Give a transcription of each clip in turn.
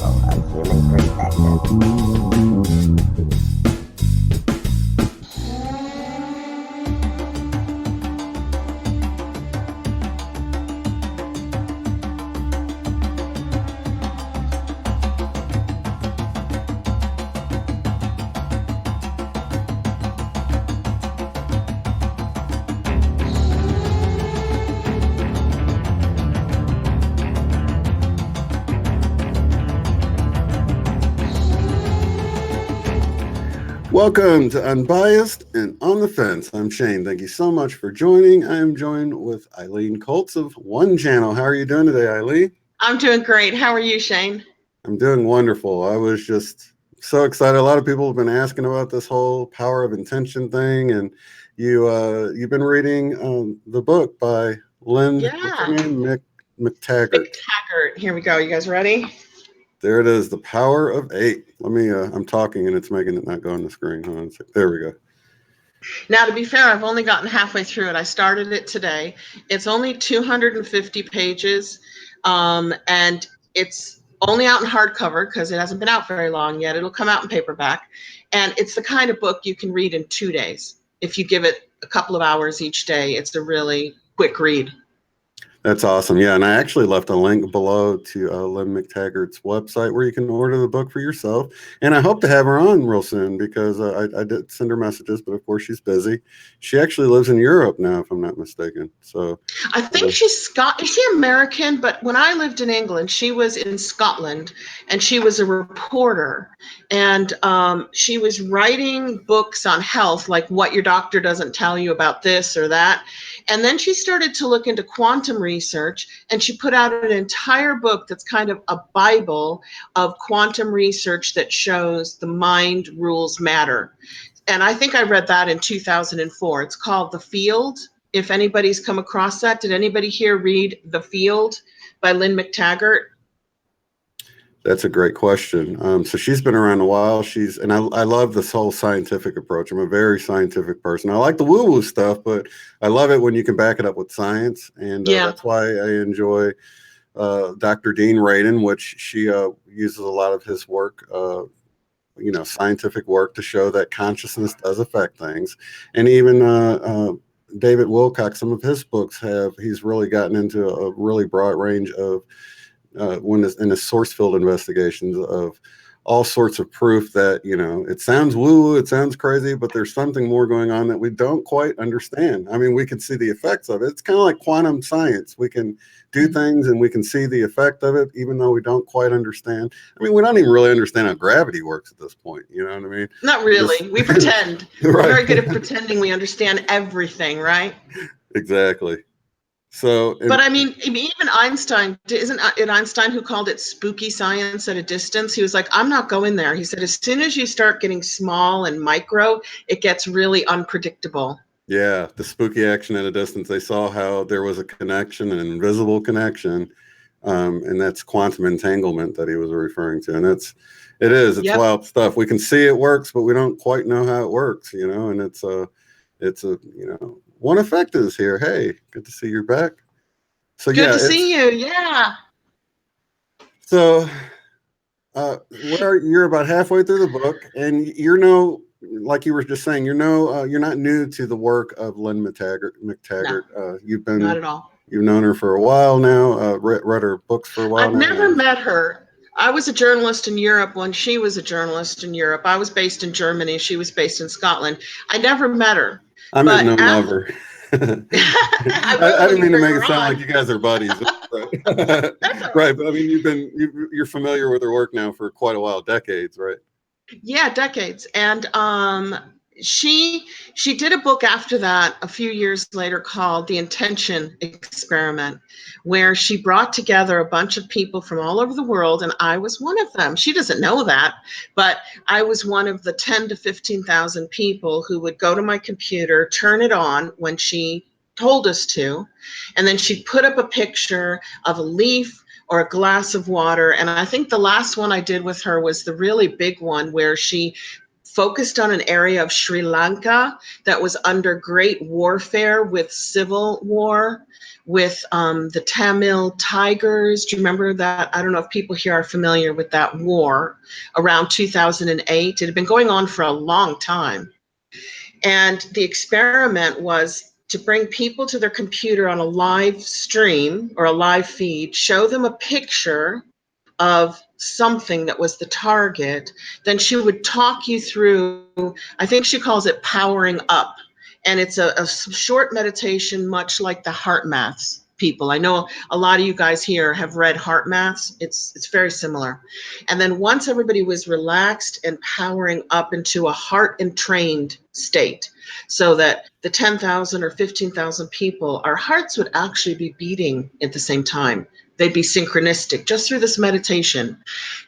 magical of human perspective. Welcome to Unbiased and On the Fence. I'm Shane. Thank you so much for joining. I am joined with Eileen Colts of One Channel. How are you doing today, Eileen? I'm doing great. How are you, Shane? I'm doing wonderful. I was just so excited. A lot of people have been asking about this whole power of intention thing, and you've been reading the book by Lynne. Yeah. What's her name? McTaggart. McTaggart. Here we go. You guys ready? There it is. The Power of Eight. Let me. I'm talking and it's making it not go on the screen. Hold on a sec. There we go. Now, to be fair, I've only gotten halfway through it. I started it today. It's only 250 pages, and it's only out in hardcover because it hasn't been out very long yet. It'll come out in paperback, and it's the kind of book you can read in 2 days. If you give it a couple of hours each day, it's a really quick read. That's awesome. Yeah, and I actually left a link below to Lynne McTaggart's website where you can order the book for yourself. And I hope to have her on real soon because I did send her messages, but of course she's busy. She actually lives in Europe now, if I'm not mistaken. So I think she's Is she American? But when I lived in England, she was in Scotland, and she was a reporter, and she was writing books on health, like what your doctor doesn't tell you about this or that. And then she started to look into quantum research, and she put out an entire book that's kind of a Bible of quantum research that shows the mind rules matter. And I think I read that in 2004. It's called The Field. If anybody's come across that, did anybody here read The Field by Lynne McTaggart? That's a great question. So she's been around a while. I love this whole scientific approach. I'm a very scientific person. I like the woo-woo stuff, but I love it when you can back it up with science. And that's why I enjoy Dr. Dean Radin, which she uses a lot of his work, scientific work to show that consciousness does affect things. And even David Wilcock, some of his books he's really gotten into a really broad range of in the source field investigations of all sorts of proof that, it sounds woo, it sounds crazy, but there's something more going on that we don't quite understand. I mean, we can see the effects of it. It's kind of like quantum science. We can do things and we can see the effect of it, even though we don't quite understand. I mean, we don't even really understand how gravity works at this point. You know what I mean? Not really. We pretend. Right. We're very good at pretending we understand everything, right? Exactly. So, but I mean, even Einstein, isn't it Einstein who called it spooky science at a distance? He was like, I'm not going there. He said, as soon as you start getting small and micro, it gets really unpredictable. Yeah, the spooky action at a distance. They saw how there was a connection, an invisible connection, and that's quantum entanglement that he was referring to. And it's Yep. wild stuff. We can see it works, but we don't quite know how it works, and it's one effect is here. Hey, good to see you're back. So good to see you. Yeah. So you're about halfway through the book, and like you were just saying, you're not new to the work of Lynne McTaggart. No, You've been not at all. You've known her for a while now. Read her books for a while. I've never met her. I was a journalist in Europe when she was a journalist in Europe. I was based in Germany. She was based in Scotland. I never met her. I meant no lover. I didn't mean to make it sound like you guys are buddies. Right. Right. But I mean, you're familiar with her work now for quite a while, decades, right? Yeah, decades. And she did a book after that a few years later called The Intention Experiment, where she brought together a bunch of people from all over the world, and I was one of them. She doesn't know that, but I was one of the 10 to 15,000 people who would go to my computer, turn it on when she told us to, and then she'd put up a picture of a leaf or a glass of water. And I think the last one I did with her was the really big one where she focused on an area of Sri Lanka that was under great warfare with civil war with the Tamil Tigers. Do you remember that? I don't know if people here are familiar with that war around 2008. It had been going on for a long time. And the experiment was to bring people to their computer on a live stream or a live feed, show them a picture of something that was the target. Then she would talk you through, I think she calls it powering up. And it's a short meditation, much like the heart maths people. I know a lot of you guys here have read heart maths. It's very similar. And then once everybody was relaxed and powering up into a heart entrained state, so that the 10,000 or 15,000 people, our hearts would actually be beating at the same time. They'd be synchronistic just through this meditation.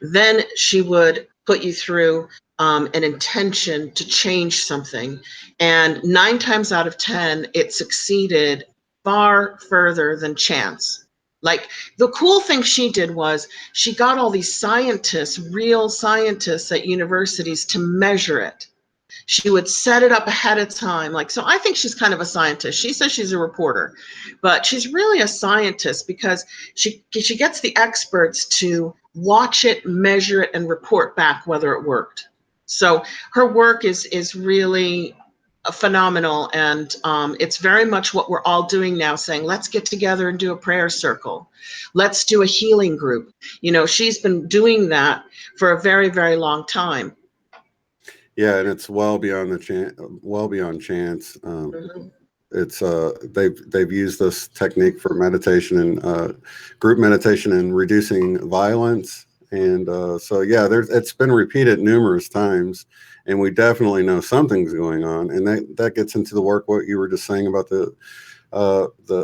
Then she would put you through an intention to change something. And 9 times out of 10, it succeeded far further than chance. Like, the cool thing she did was she got all these scientists, real scientists at universities, to measure it. She would set it up ahead of time. Like, so I think she's kind of a scientist. She says she's a reporter, but she's really a scientist because she gets the experts to watch it, measure it, and report back whether it worked. So her work is really phenomenal, and it's very much what we're all doing now, saying, let's get together and do a prayer circle. Let's do a healing group. You know, she's been doing that for a very, very long time. Yeah, and it's well beyond chance. It's they've used this technique for meditation and group meditation and reducing violence, and so yeah, it's been repeated numerous times, and we definitely know something's going on, and that gets into the work what you were just saying about the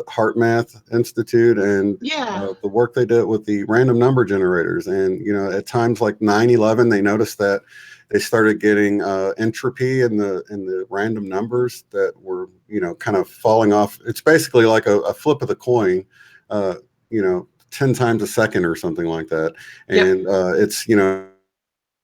Heart Math Institute and the work they did with the random number generators, and you know, at times like 9/11, they noticed that they started getting entropy in the random numbers that were, you know, kind of falling off. It's basically like a flip of the coin, you know, 10 times a second or something like that. And it's, you know,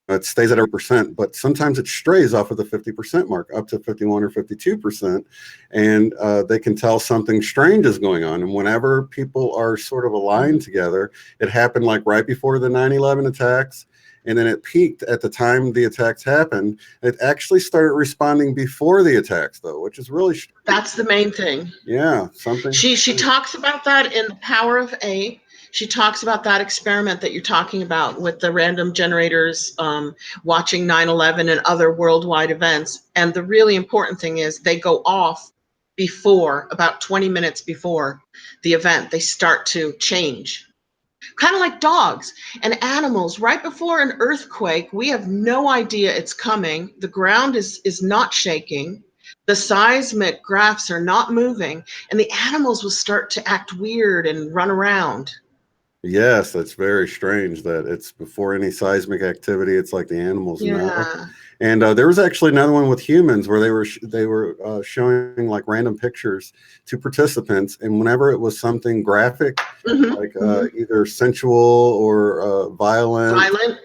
it stays at 1%, but sometimes it strays off of the 50% mark up to 51 or 52%. And they can tell something strange is going on. And whenever people are sort of aligned together, it happened like right before the 9/11 attacks. And then it peaked at the time the attacks happened. It actually started responding before the attacks, though, which is really strange. That's the main thing. Yeah, something. She talks about that in The Power of A. She talks about that experiment that you're talking about with the random generators watching 9/11 and other worldwide events. And the really important thing is they go off before, about 20 minutes before the event. They start to change. Kind of like dogs and animals. Right before an earthquake, we have no idea it's coming. The ground is not shaking. The seismic graphs are not moving, and the animals will start to act weird and run around. Yes, that's very strange that it's before any seismic activity. It's like the animals know. And there was actually another one with humans where they were showing like random pictures to participants, and whenever it was something graphic, like either sensual or violent,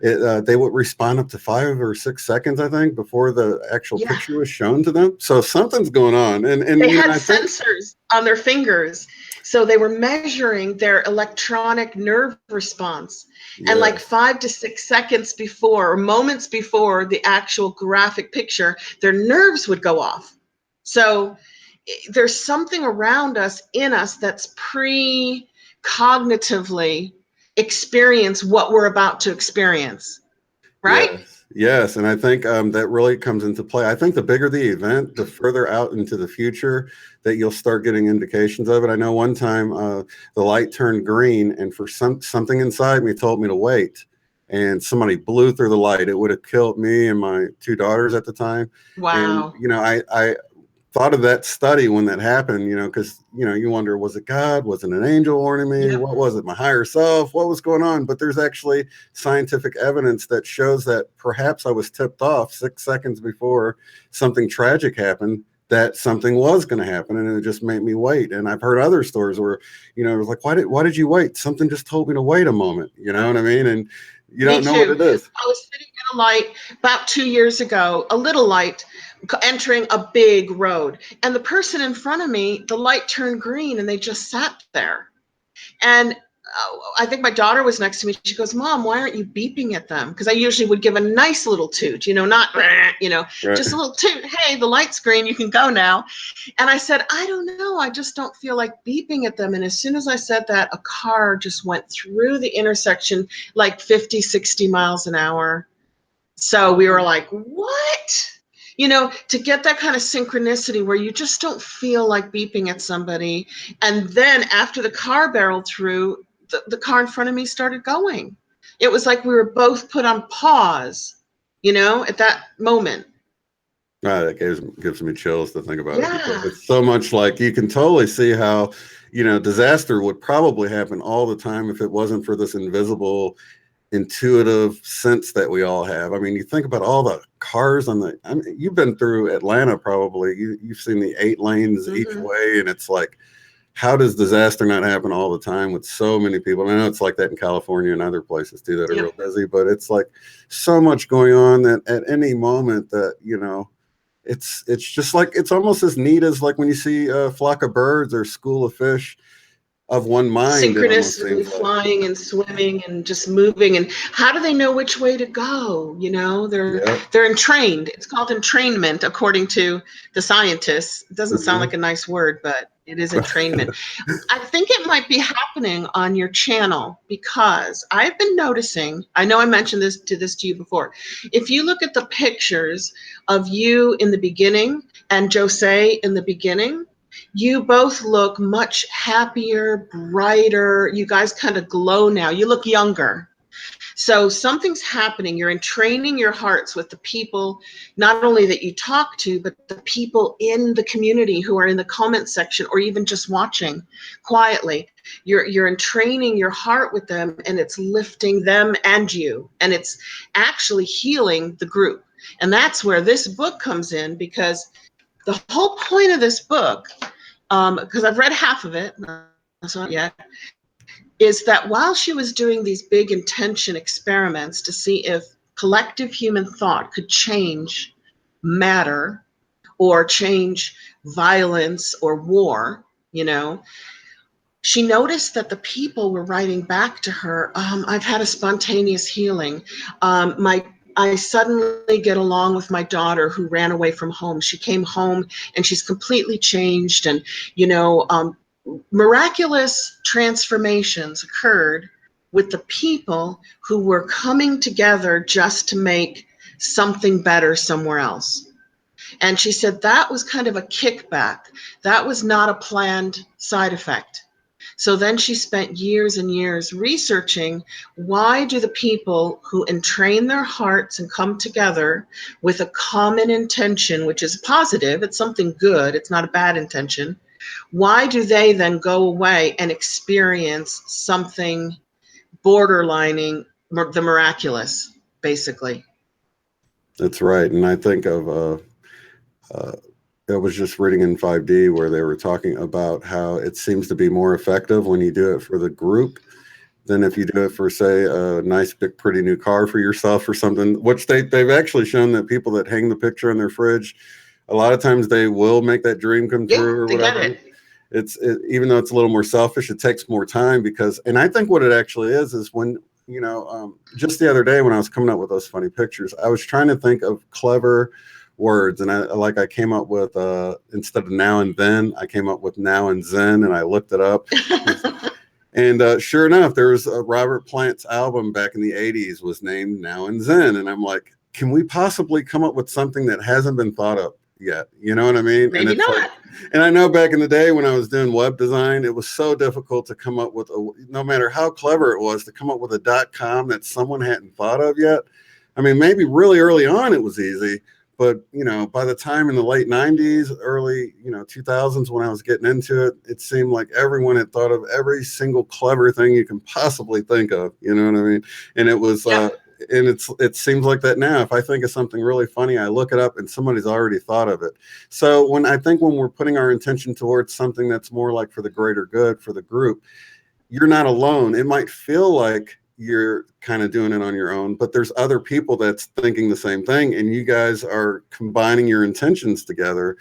they would respond up to 5 or 6 seconds, I think, before the actual picture was shown to them. So something's going on, and they had sensors on their fingers. So they were measuring their electronic nerve response. And like 5 to 6 seconds before, or moments before the actual graphic picture, their nerves would go off. So there's something around us, in us, that's pre-cognitively experience what we're about to experience. Right? Yes, and I think that really comes into play. I think the bigger the event, the further out into the future that you'll start getting indications of it. I know one time the light turned green, and for something inside me told me to wait, and somebody blew through the light. It would have killed me and my 2 daughters at the time. Wow. And you know, I thought of that study when that happened, you know, because, you know, you wonder, was it God? Was it an angel warning me? What was it? My higher self? What was going on? But there's actually scientific evidence that shows that perhaps I was tipped off 6 seconds before something tragic happened, that something was going to happen, and it just made me wait. And I've heard other stories where, you know, it was like, why did you wait? Something just told me to wait a moment. You know what I mean? And you don't know what it is. I was sitting in a light about 2 years ago, a little light entering a big road. And the person in front of me, the light turned green and they just sat there. And I think my daughter was next to me. She goes, Mom, why aren't you beeping at them? Because I usually would give a nice little toot, not, just a little toot. Hey, the light's green. You can go now. And I said, I don't know. I just don't feel like beeping at them. And as soon as I said that, a car just went through the intersection like 50, 60 miles an hour. So we were like, what? To get that kind of synchronicity where you just don't feel like beeping at somebody. And then after the car barreled through, the car in front of me started going. It was like we were both put on pause, at that moment. That gives me chills to think about it, because Yeah. it's so much like, you can totally see how, disaster would probably happen all the time if it wasn't for this invisible, intuitive sense that we all have. I mean, you think about all the cars you've been through Atlanta, probably. You've seen the 8 lanes each way, and it's like, how does disaster not happen all the time with so many people? And I know it's like that in California and other places too that are real busy, but it's like so much going on that at any moment that, it's just like, it's almost as neat as like when you see a flock of birds or a school of fish of one mind. Synchronicity, flying and swimming and just moving. And how do they know which way to go? They're entrained. It's called entrainment, according to the scientists. It doesn't sound like a nice word, but it is entrainment. I think it might be happening on your channel, because I've been noticing, I know I mentioned this to you before. If you look at the pictures of you in the beginning and Jose in the beginning, you both look much happier, brighter. You guys kind of glow now. You look younger. So something's happening. You're entraining your hearts with the people, not only that you talk to, but the people in the community who are in the comment section or even just watching quietly. You're entraining your heart with them, and it's lifting them and you. And it's actually healing the group. And that's where this book comes in, because the whole point of this book, because I've read half of it, not yet, is that while she was doing these big intention experiments to see if collective human thought could change matter or change violence or war, she noticed that the people were writing back to her, I've had a spontaneous healing. I suddenly get along with my daughter who ran away from home. She came home and she's completely changed. And, miraculous transformations occurred with the people who were coming together just to make something better somewhere else. And she said that was kind of a kickback. That was not a planned side effect. So then she spent years and years researching, why do the people who entrain their hearts and come together with a common intention, which is positive, it's something good, it's not a bad intention, why do they then go away and experience something borderlining the miraculous, basically? That's right. And I think of, I was just reading in 5D where they were talking about how it seems to be more effective when you do it for the group than if you do it for, say, a nice, big, pretty new car for yourself or something, which they've actually shown that people that hang the picture on their fridge, a lot of times they will make that dream come true or whatever. Even though it's a little more selfish, it takes more time and I think what it actually is when, just the other day when I was coming up with those funny pictures, I was trying to think of clever words, and I came up with instead of now and then, I came up with now and zen, and I looked it up. And sure enough, there was Robert Plant's album back in the 80s was named Now and Zen, and I'm like, can we possibly come up with something that hasn't been thought of yet? You know what I mean? Maybe not. And I know back in the day when I was doing web design, it was so difficult to come up with no matter how clever it was, to come up with a .com that someone hadn't thought of yet. I mean, maybe really early on it was easy, but by the time in the late 90s, early 2000s when I was getting into it, it seemed like everyone had thought of every single clever thing you can possibly think of. You know what I mean? And it was and it seems like that now. If I think of something really funny, I look it up and somebody's already thought of it. So when we're putting our intention towards something that's more like for the greater good, for the group, you're not alone. It might feel like you're kind of doing it on your own, but there's other people that's thinking the same thing, and you guys are combining your intentions together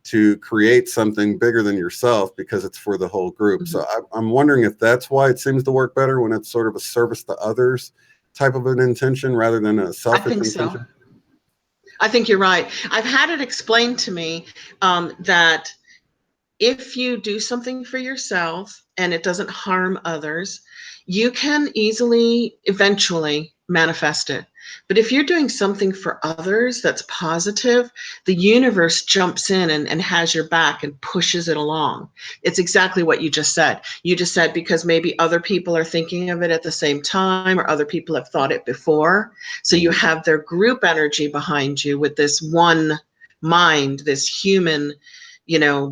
to create something bigger than yourself because it's for the whole group. Mhm. So I'm wondering if that's why it seems to work better when it's sort of a service to others type of an intention rather than a I selfish think so. intention. I think you're right. I've had it explained to me that if you do something for yourself and it doesn't harm others, you can easily, eventually manifest it. But if you're doing something for others that's positive, the universe jumps in and has your back and pushes it along. It's exactly what you just said. You just said because maybe other people are thinking of it at the same time, or other people have thought it before. So you have their group energy behind you with this one mind, this human,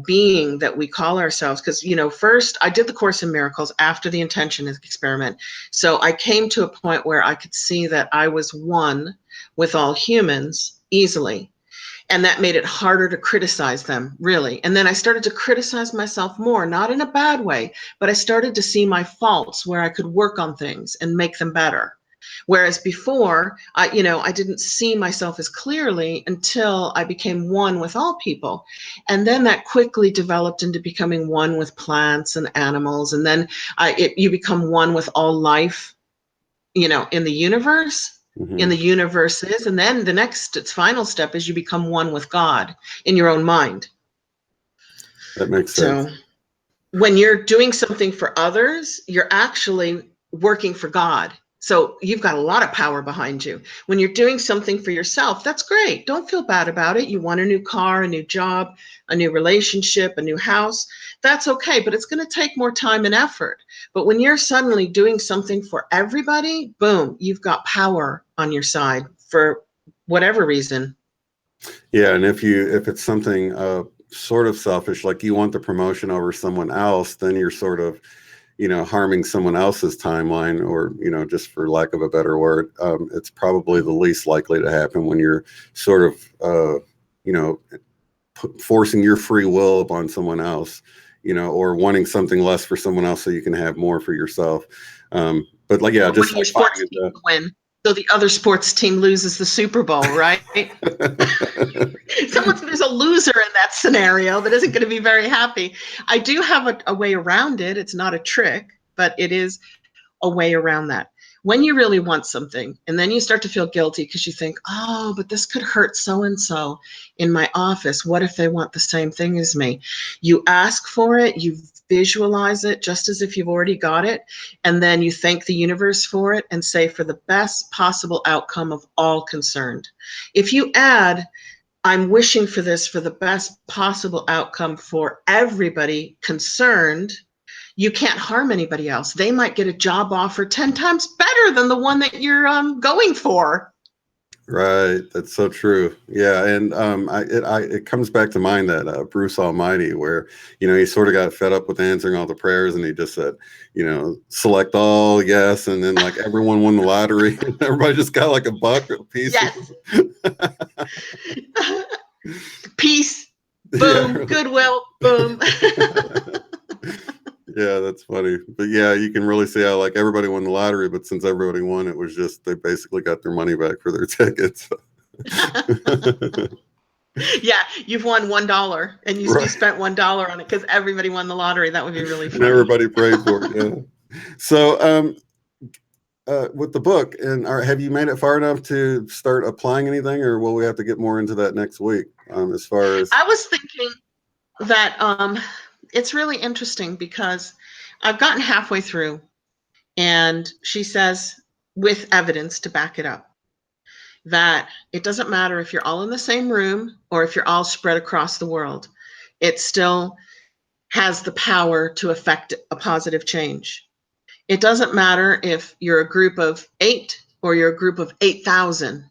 being that we call ourselves. Because, first I did the Course in Miracles after the intention experiment. So I came to a point where I could see that I was one with all humans easily. And that made it harder to criticize them, really. And then I started to criticize myself more, not in a bad way, but I started to see my faults where I could work on things and make them better. Whereas before, I didn't see myself as clearly until I became one with all people. And then that quickly developed into becoming one with plants and animals. And then you become one with all life, in the universe. In the universes. And then its final step is you become one with God in your own mind. That makes sense. So when you're doing something for others, you're actually working for God. So you've got a lot of power behind you. When you're doing something for yourself, that's great. Don't feel bad about it. You want a new car, a new job, a new relationship, a new house. That's okay, but it's going to take more time and effort. But when you're suddenly doing something for everybody, boom, you've got power on your side for whatever reason. Yeah, and if it's something sort of selfish, like you want the promotion over someone else, then you're sort of, harming someone else's timeline, or, just for lack of a better word. It's probably the least likely to happen when you're sort of, forcing your free will upon someone else, or wanting something less for someone else so you can have more for yourself. But like, yeah, just Wanting your like sports finding team to win, so the other sports team loses the Super Bowl, right? There's a loser in that scenario that isn't going to be very happy. I do have a way around it. It's not a trick, but it is a way around that. When you really want something, and then you start to feel guilty because you think, oh, but this could hurt so-and-so in my office. What if they want the same thing as me? You ask for it, you visualize it just as if you've already got it, and then you thank the universe for it and say, for the best possible outcome of all concerned. If you add, I'm wishing for this for the best possible outcome for everybody concerned, you can't harm anybody else. They might get a job offer 10 times better than the one that you're going for. Right, that's so true. Yeah, and it comes back to mind that Bruce Almighty, where he sort of got fed up with answering all the prayers, and he just said, select all, yes, and then like everyone won the lottery, and everybody just got like a buck apiece. Yes. Peace, boom, Yeah. goodwill, boom. Yeah, that's funny. But yeah, you can really see how like everybody won the lottery, but since everybody won, it was just they basically got their money back for their tickets. Yeah, you've won $1 and you Right. spent $1 on it because everybody won the lottery. That would be really And funny. everybody prayed for it. Yeah. So with the book, and have you made it far enough to start applying anything, or will we have to get more into that next week? As far as I was thinking that it's really interesting because I've gotten halfway through, and she says, with evidence to back it up, that it doesn't matter if you're all in the same room or if you're all spread across the world. It still has the power to affect a positive change. It doesn't matter if you're a group of 8 or you're a group of 8,000.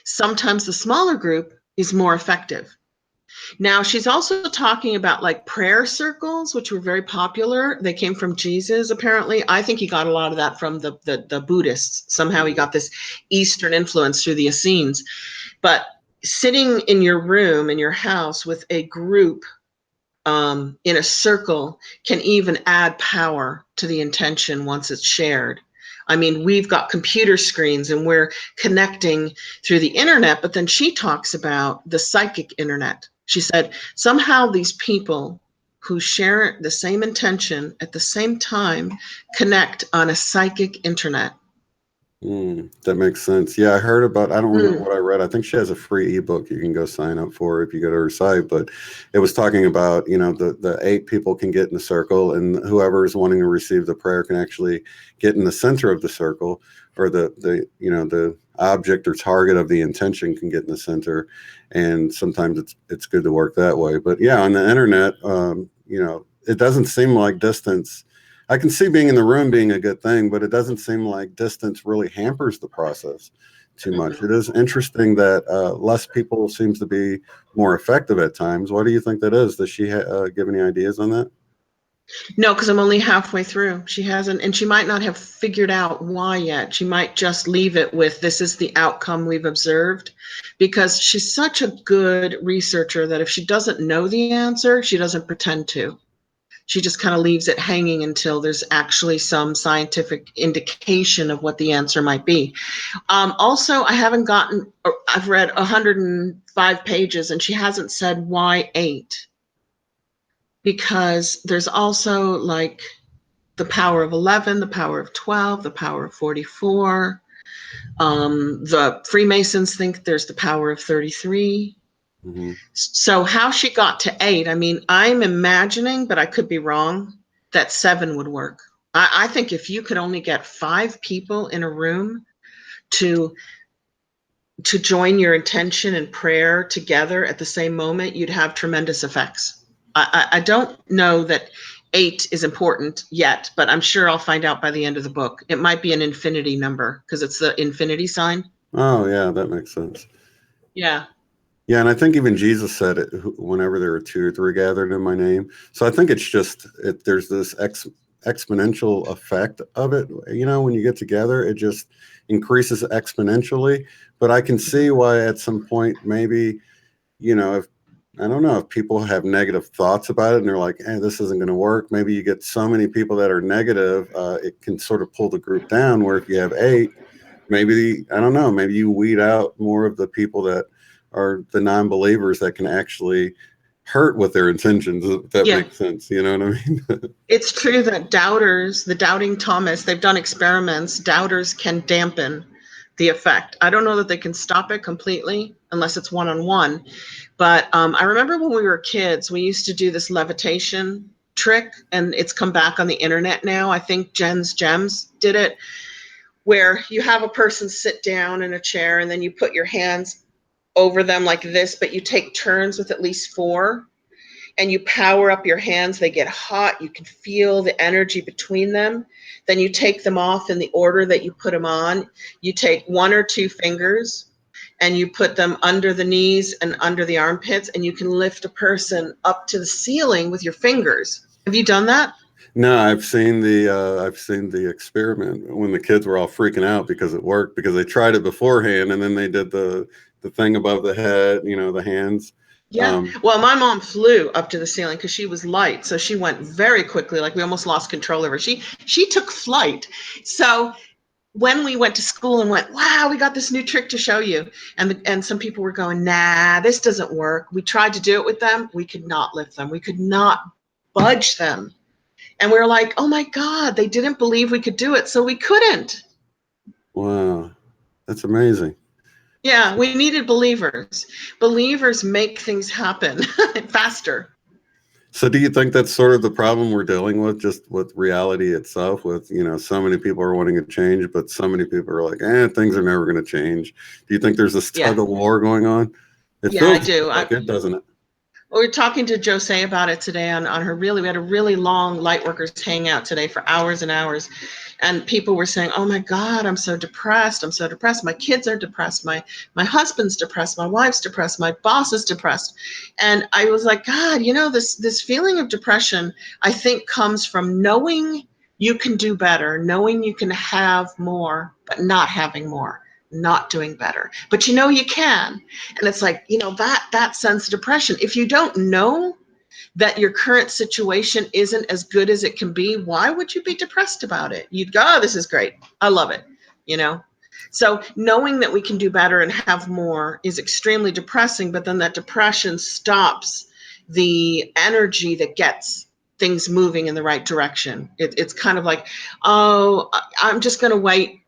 Sometimes the smaller group is more effective. Now, she's also talking about like prayer circles, which were very popular. They came from Jesus, apparently. I think he got a lot of that from the Buddhists. Somehow he got this Eastern influence through the Essenes. But sitting in your room, in your house with a group in a circle can even add power to the intention once it's shared. I mean, we've got computer screens and we're connecting through the internet, but then she talks about the psychic internet. She said, somehow these people who share the same intention at the same time connect on a psychic internet. That makes sense. Yeah, I heard about, I don't remember Mm. what I read. I think she has a free ebook you can go sign up for if you go to her site, but it was talking about, the 8 people can get in the circle, and whoever is wanting to receive the prayer can actually get in the center of the circle, or the object or target of the intention can get in the center. And sometimes it's good to work that way. But yeah, on the internet, it doesn't seem like distance. I can see being in the room being a good thing, but it doesn't seem like distance really hampers the process too much. It is interesting that less people seems to be more effective at times. Why do you think that is? Does she give any ideas on that? No, because I'm only halfway through. She hasn't, and she might not have figured out why yet. She might just leave it with, this is the outcome we've observed, because she's such a good researcher that if she doesn't know the answer, she doesn't pretend to. She just kind of leaves it hanging until there's actually some scientific indication of what the answer might be. Also, I've read 105 pages and she hasn't said why 8, because there's also like the power of 11, the power of 12, the power of 44. The Freemasons think there's the power of 33. Mm-hmm. So how she got to 8, I mean, I'm imagining, but I could be wrong, that 7 would work. I think if you could only get 5 people in a room to join your intention and prayer together at the same moment, you'd have tremendous effects. I don't know that 8 is important yet, but I'm sure I'll find out by the end of the book. It might be an infinity number because it's the infinity sign. Oh, yeah, that makes sense. Yeah. Yeah, and I think even Jesus said it whenever there were 2 or 3 gathered in my name. So I think it's just there's this exponential effect of it. When you get together, it just increases exponentially. But I can see why at some point maybe, if I don't know if people have negative thoughts about it and they're like, "Hey, this isn't going to work." Maybe you get so many people that are negative, it can sort of pull the group down. Where if you have 8, maybe I don't know, maybe you weed out more of the people that are the non-believers that can actually hurt with their intentions, if that Yeah. makes sense. You know what I mean? It's true that doubters, the doubting Thomas, they've done experiments, doubters can dampen the effect. I don't know that they can stop it completely unless it's one-on-one. But I remember when we were kids, we used to do this levitation trick, and it's come back on the internet now. I think Jen's Gems did it, where you have a person sit down in a chair and then you put your hands over them like this, but you take turns with at least 4. And you power up your hands, they get hot, you can feel the energy between them. Then you take them off in the order that you put them on. You take 1 or 2 fingers and you put them under the knees and under the armpits, and you can lift a person up to the ceiling with your fingers. Have you done that? No, I've seen the experiment when the kids were all freaking out because it worked, because they tried it beforehand and then they did the thing above the head, the hands. Yeah. Well, my mom flew up to the ceiling because she was light. So she went very quickly, like we almost lost control of her. She took flight. So when we went to school and went, wow, we got this new trick to show you. And some people were going, nah, this doesn't work. We tried to do it with them. We could not lift them. We could not budge them. And we were like, oh my God, they didn't believe we could do it. So we couldn't. Wow, that's amazing. Yeah, we needed believers. Believers make things happen faster. So do you think that's sort of the problem we're dealing with, just with reality itself, with, so many people are wanting to change, but so many people are like, things are never going to change. Do you think there's this tug of war going on? It Yeah, I feels do. like it, doesn't it? We were talking to Jose about it today on her we had a really long lightworkers hangout today for hours and hours. And people were saying, oh my God, I'm so depressed. I'm so depressed. My kids are depressed. My husband's depressed. My wife's depressed. My boss is depressed. And I was like, God, this feeling of depression, I think comes from knowing you can do better, knowing you can have more, but not having more, not doing better. But you can. And it's like, that sense of depression. If you don't know that your current situation isn't as good as it can be, why would you be depressed about it? You'd go, oh, this is great. I love it, you know? So knowing that we can do better and have more is extremely depressing, but then that depression stops the energy that gets things moving in the right direction. It's kind of like, oh, I'm just going to wait.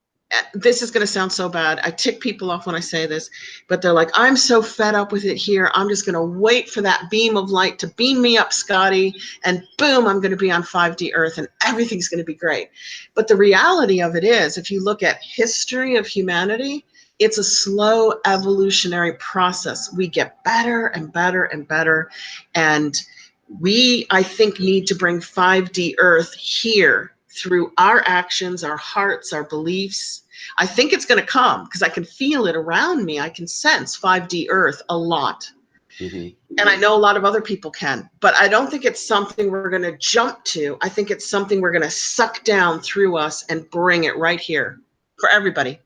This is going to sound so bad. I tick people off when I say this, but they're like, I'm so fed up with it here. I'm just going to wait for that beam of light to beam me up, Scotty, and boom, I'm going to be on 5D Earth and everything's going to be great. But the reality of it is, if you look at history of humanity, it's a slow evolutionary process. We get better and better and better. And we, I think, need to bring 5D Earth here through our actions, our hearts, our beliefs. I think it's going to come because I can feel it around me. I can sense 5D Earth a lot. And I know a lot of other people can, but I don't think it's something we're going to jump to. I think it's something we're going to suck down through us and bring it right here for everybody.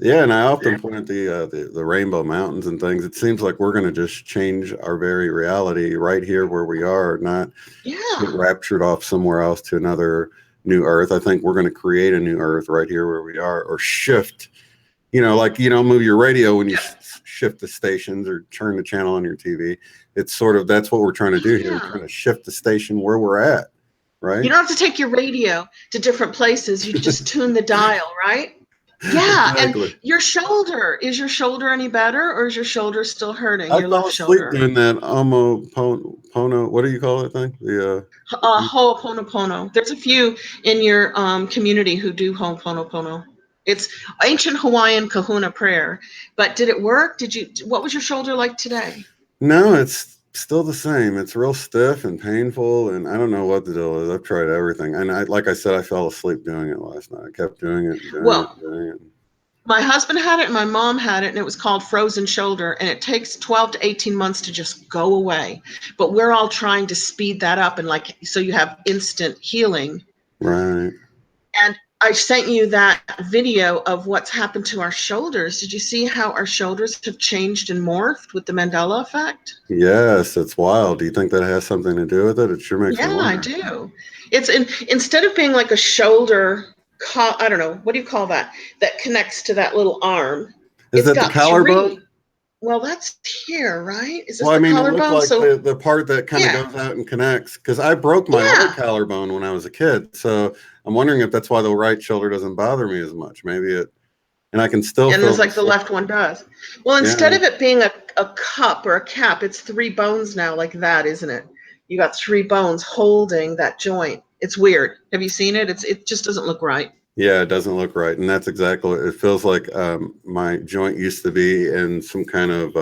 Yeah, and I often point at the Rainbow Mountains and things. It seems like we're going to just change our very reality right here where we are, not get raptured off somewhere else to another new Earth. I think we're going to create a new Earth right here where we are, or shift. You know, like you don't move your radio when you shift the stations or turn the channel on your TV. It's sort of that's what we're trying to do here. We're trying to shift the station where we're at, right? You don't have to take your radio to different places. You just tune the dial, right? Yeah, exactly. And your shoulder, is your shoulder any better, or is your shoulder still hurting? I fell asleep doing that Ho'oponopono. What do you call it thing? The Ho'oponopono. There's a few in your community who do Ho'oponopono. It's ancient Hawaiian Kahuna prayer. But did it work? What was your shoulder like today? No, it's still the same. It's real stiff and painful, and I don't know what the deal is. I've tried everything, and like I said, I fell asleep doing it last night. I kept doing it. Doing it. My husband had it, and my mom had it, and it was called frozen shoulder, and it takes 12 to 18 months to just go away. But we're all trying to speed that up, and so you have instant healing. Right. And I sent you that video of what's happened to our shoulders. Did you see how our shoulders have changed and morphed with the Mandela effect? Yes, it's wild. Do you think that has something to do with it? It sure makes me wonder. Yeah, I do. It's instead of being like a shoulder, I don't know, what do you call that? That connects to that little arm. Is that the collarbone? Well, that's here, right? Is this the collarbone? It looked like the part that kind of goes out and connects. Because I broke my other collarbone when I was a kid, so I'm wondering if that's why the right shoulder doesn't bother me as much. Maybe it, and I can still. And it's like the left one does. Well, instead of it being a cup or a cap, it's 3 bones now, like that, isn't it? You got 3 bones holding that joint. It's weird. Have you seen it? It just doesn't look right. Yeah, it doesn't look right, and that's exactly what it feels like. My joint used to be in some kind of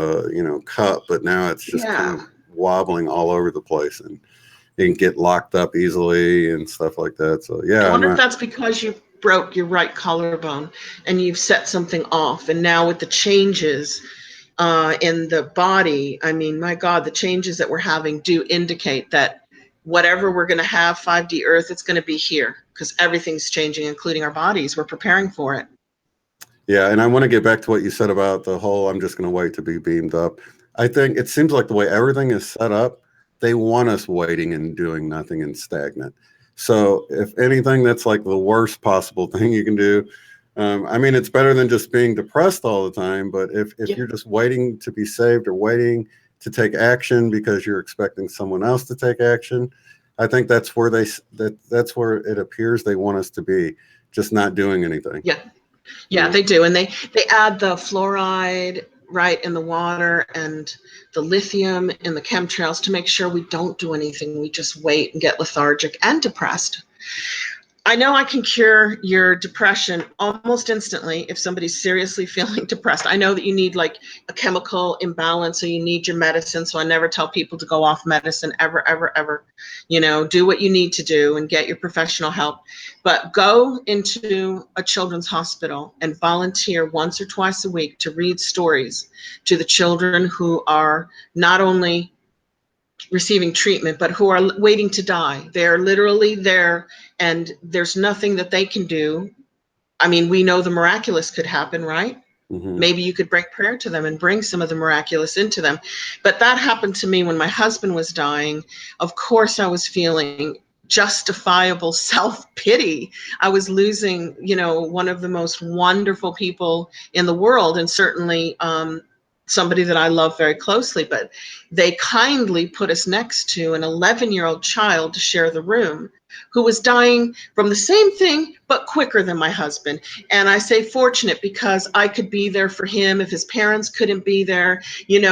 cup, but now it's just kind of wobbling all over the place, and it can get locked up easily and stuff like that. So yeah, I wonder if that's because you broke your right collarbone and you've set something off, and now with the changes in the body, I mean, my God, the changes that we're having do indicate that whatever we're going to have 5D Earth, it's going to be here because everything's changing, including our bodies. We're preparing for it. Yeah, and I want to get back to what you said about the whole I'm just going to wait to be beamed up. I think it seems like the way everything is set up, they want us waiting and doing nothing and stagnant. So if anything, that's like the worst possible thing you can do. I mean, it's better than just being depressed all the time, but if you're just waiting to be saved or waiting to take action because you're expecting someone else to take action, I think that's where that's where it appears they want us to be, just not doing anything. Yeah, they do. And they add the fluoride right in the water and the lithium in the chemtrails to make sure we don't do anything. We just wait and get lethargic and depressed. I know I can cure your depression almost instantly if somebody's seriously feeling depressed. I know that you need like a chemical imbalance, so you need your medicine. So I never tell people to go off medicine ever, ever, ever. Do what you need to do and get your professional help. But go into a children's hospital and volunteer once or twice a week to read stories to the children who are not only receiving treatment, but who are waiting to die. They're literally there, and there's nothing that they can do. I mean, we know the miraculous could happen, right? Maybe you could bring prayer to them and bring some of the miraculous into them. But that happened to me when my husband was dying. Of course, I was feeling justifiable self-pity. I was losing, one of the most wonderful people in the world, and certainly somebody that I love very closely. But they kindly put us next to an 11-year-old child to share the room, who was dying from the same thing, but quicker than my husband. And I say fortunate because I could be there for him if his parents couldn't be there,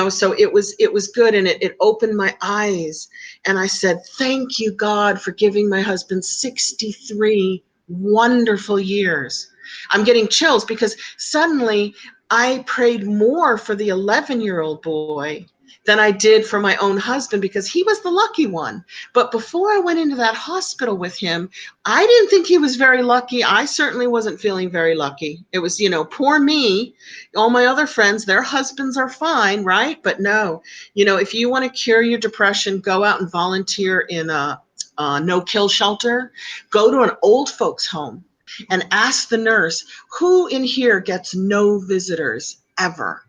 so it was good. And it opened my eyes. And I said, thank you, God, for giving my husband 63 wonderful years. I'm getting chills because suddenly I prayed more for the 11-year-old boy than I did for my own husband, because he was the lucky one. But before I went into that hospital with him, I didn't think he was very lucky. I certainly wasn't feeling very lucky. It was, poor me. All my other friends, their husbands are fine, right? But no, if you want to cure your depression, go out and volunteer in a no-kill shelter. Go to an old folks home and ask the nurse, who in here gets no visitors ever?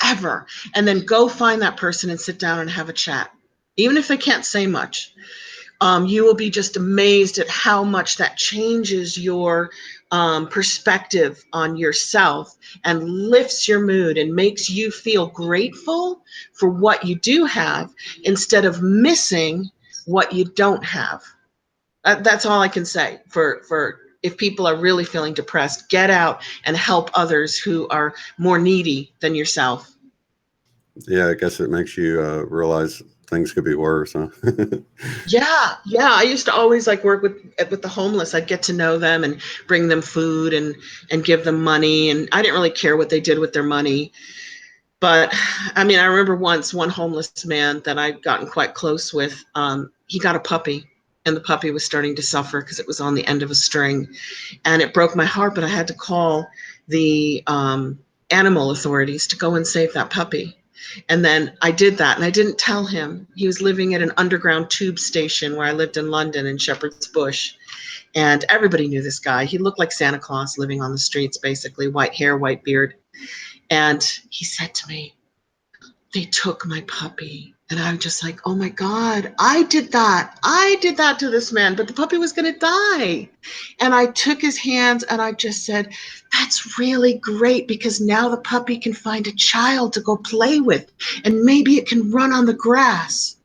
Ever. And then go find that person and sit down and have a chat. Even if they can't say much, you will be just amazed at how much that changes your perspective on yourself and lifts your mood and makes you feel grateful for what you do have instead of missing what you don't have. That's all I can say for if people are really feeling depressed. Get out and help others who are more needy than yourself. Yeah, I guess it makes you realize things could be worse, huh? Yeah. I used to always work with the homeless. I'd get to know them and bring them food and give them money. And I didn't really care what they did with their money. But I mean, I remember once one homeless man that I'd gotten quite close with, he got a puppy, and the puppy was starting to suffer because it was on the end of a string. And it broke my heart, but I had to call the animal authorities to go and save that puppy. And then I did that, and I didn't tell him. He was living at an underground tube station where I lived in London, in Shepherd's Bush. And everybody knew this guy. He looked like Santa Claus living on the streets, basically, white hair, white beard. And he said to me, they took my puppy. And I'm just like, oh my God, I did that. I did that to this man, but the puppy was going to die. And I took his hands and I just said, that's really great, because now the puppy can find a child to go play with, and maybe it can run on the grass.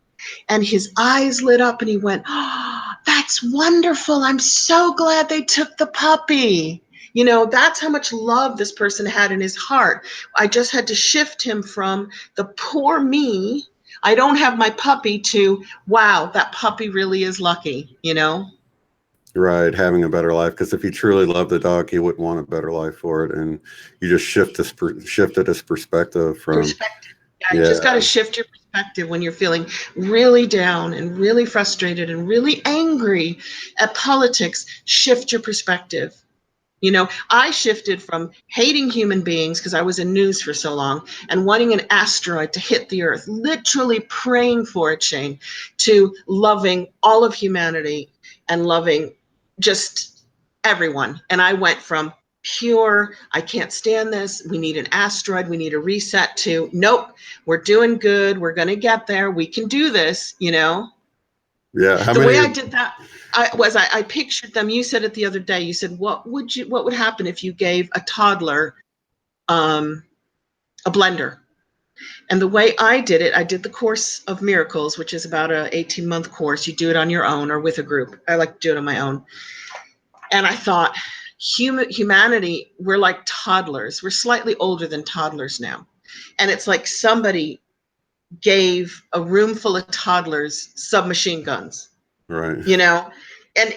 And his eyes lit up and he went, oh, that's wonderful. I'm so glad they took the puppy. That's how much love this person had in his heart. I just had to shift him from the poor me, I don't have my puppy, to, wow, that puppy really is lucky, Right, having a better life. Because if he truly loved the dog, he wouldn't want a better life for it. And you just shifted his perspective from, Perspective. Yeah, you just got to shift your perspective when you're feeling really down and really frustrated and really angry at politics. Shift your perspective. I shifted from hating human beings, because I was in news for so long, and wanting an asteroid to hit the earth, literally praying for it, Shane, to loving all of humanity and loving just everyone. And I went from pure, I can't stand this, we need an asteroid, we need a reset, to, nope, we're doing good, we're going to get there, we can do this. Yeah. The way I did that I pictured them. You said it the other day. You said, what would happen if you gave a toddler a blender? And the way I did it, I did the Course of Miracles, which is about a 18-month course. You do it on your own or with a group. I like to do it on my own. And I thought, humanity, we're like toddlers. We're slightly older than toddlers now. And it's like somebody gave a room full of toddlers submachine guns. Right. And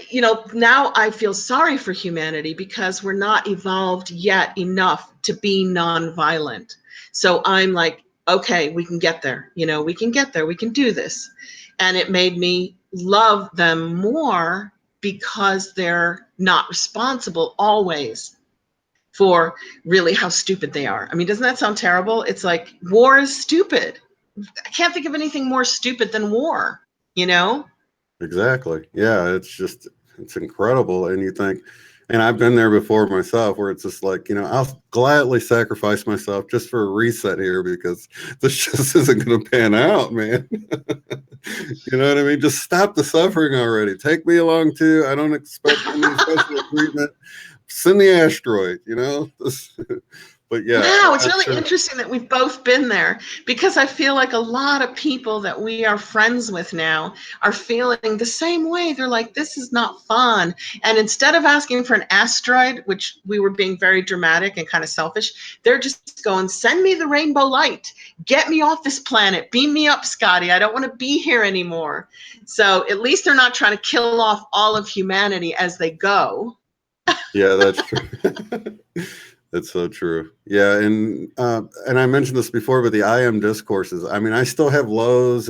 now I feel sorry for humanity, because we're not evolved yet enough to be nonviolent. So I'm like, okay, we can get there. We can get there. We can do this. And it made me love them more, because they're not responsible always for really how stupid they are. I mean, doesn't that sound terrible? It's like, war is stupid. I can't think of anything more stupid than war, Exactly. Yeah, it's incredible. And you think, And I've been there before myself, where it's just like, I'll gladly sacrifice myself just for a reset here, because this just isn't going to pan out, man. You know what I mean? Just stop the suffering already. Take me along too. I don't expect any special treatment. Send the asteroid, But yeah, Wow, it's I'm really sure. interesting that we've both been there, because I feel like a lot of people that we are friends with now are feeling the same way. They're like, this is not fun. And instead of asking for an asteroid, which we were being very dramatic and kind of selfish, they're just going, send me the rainbow light. Get me off this planet. Beam me up, Scotty. I don't want to be here anymore. So at least they're not trying to kill off all of humanity as they go. Yeah, that's true. That's so true. Yeah, and I mentioned this before, but the I am discourses. I mean, I still have lows,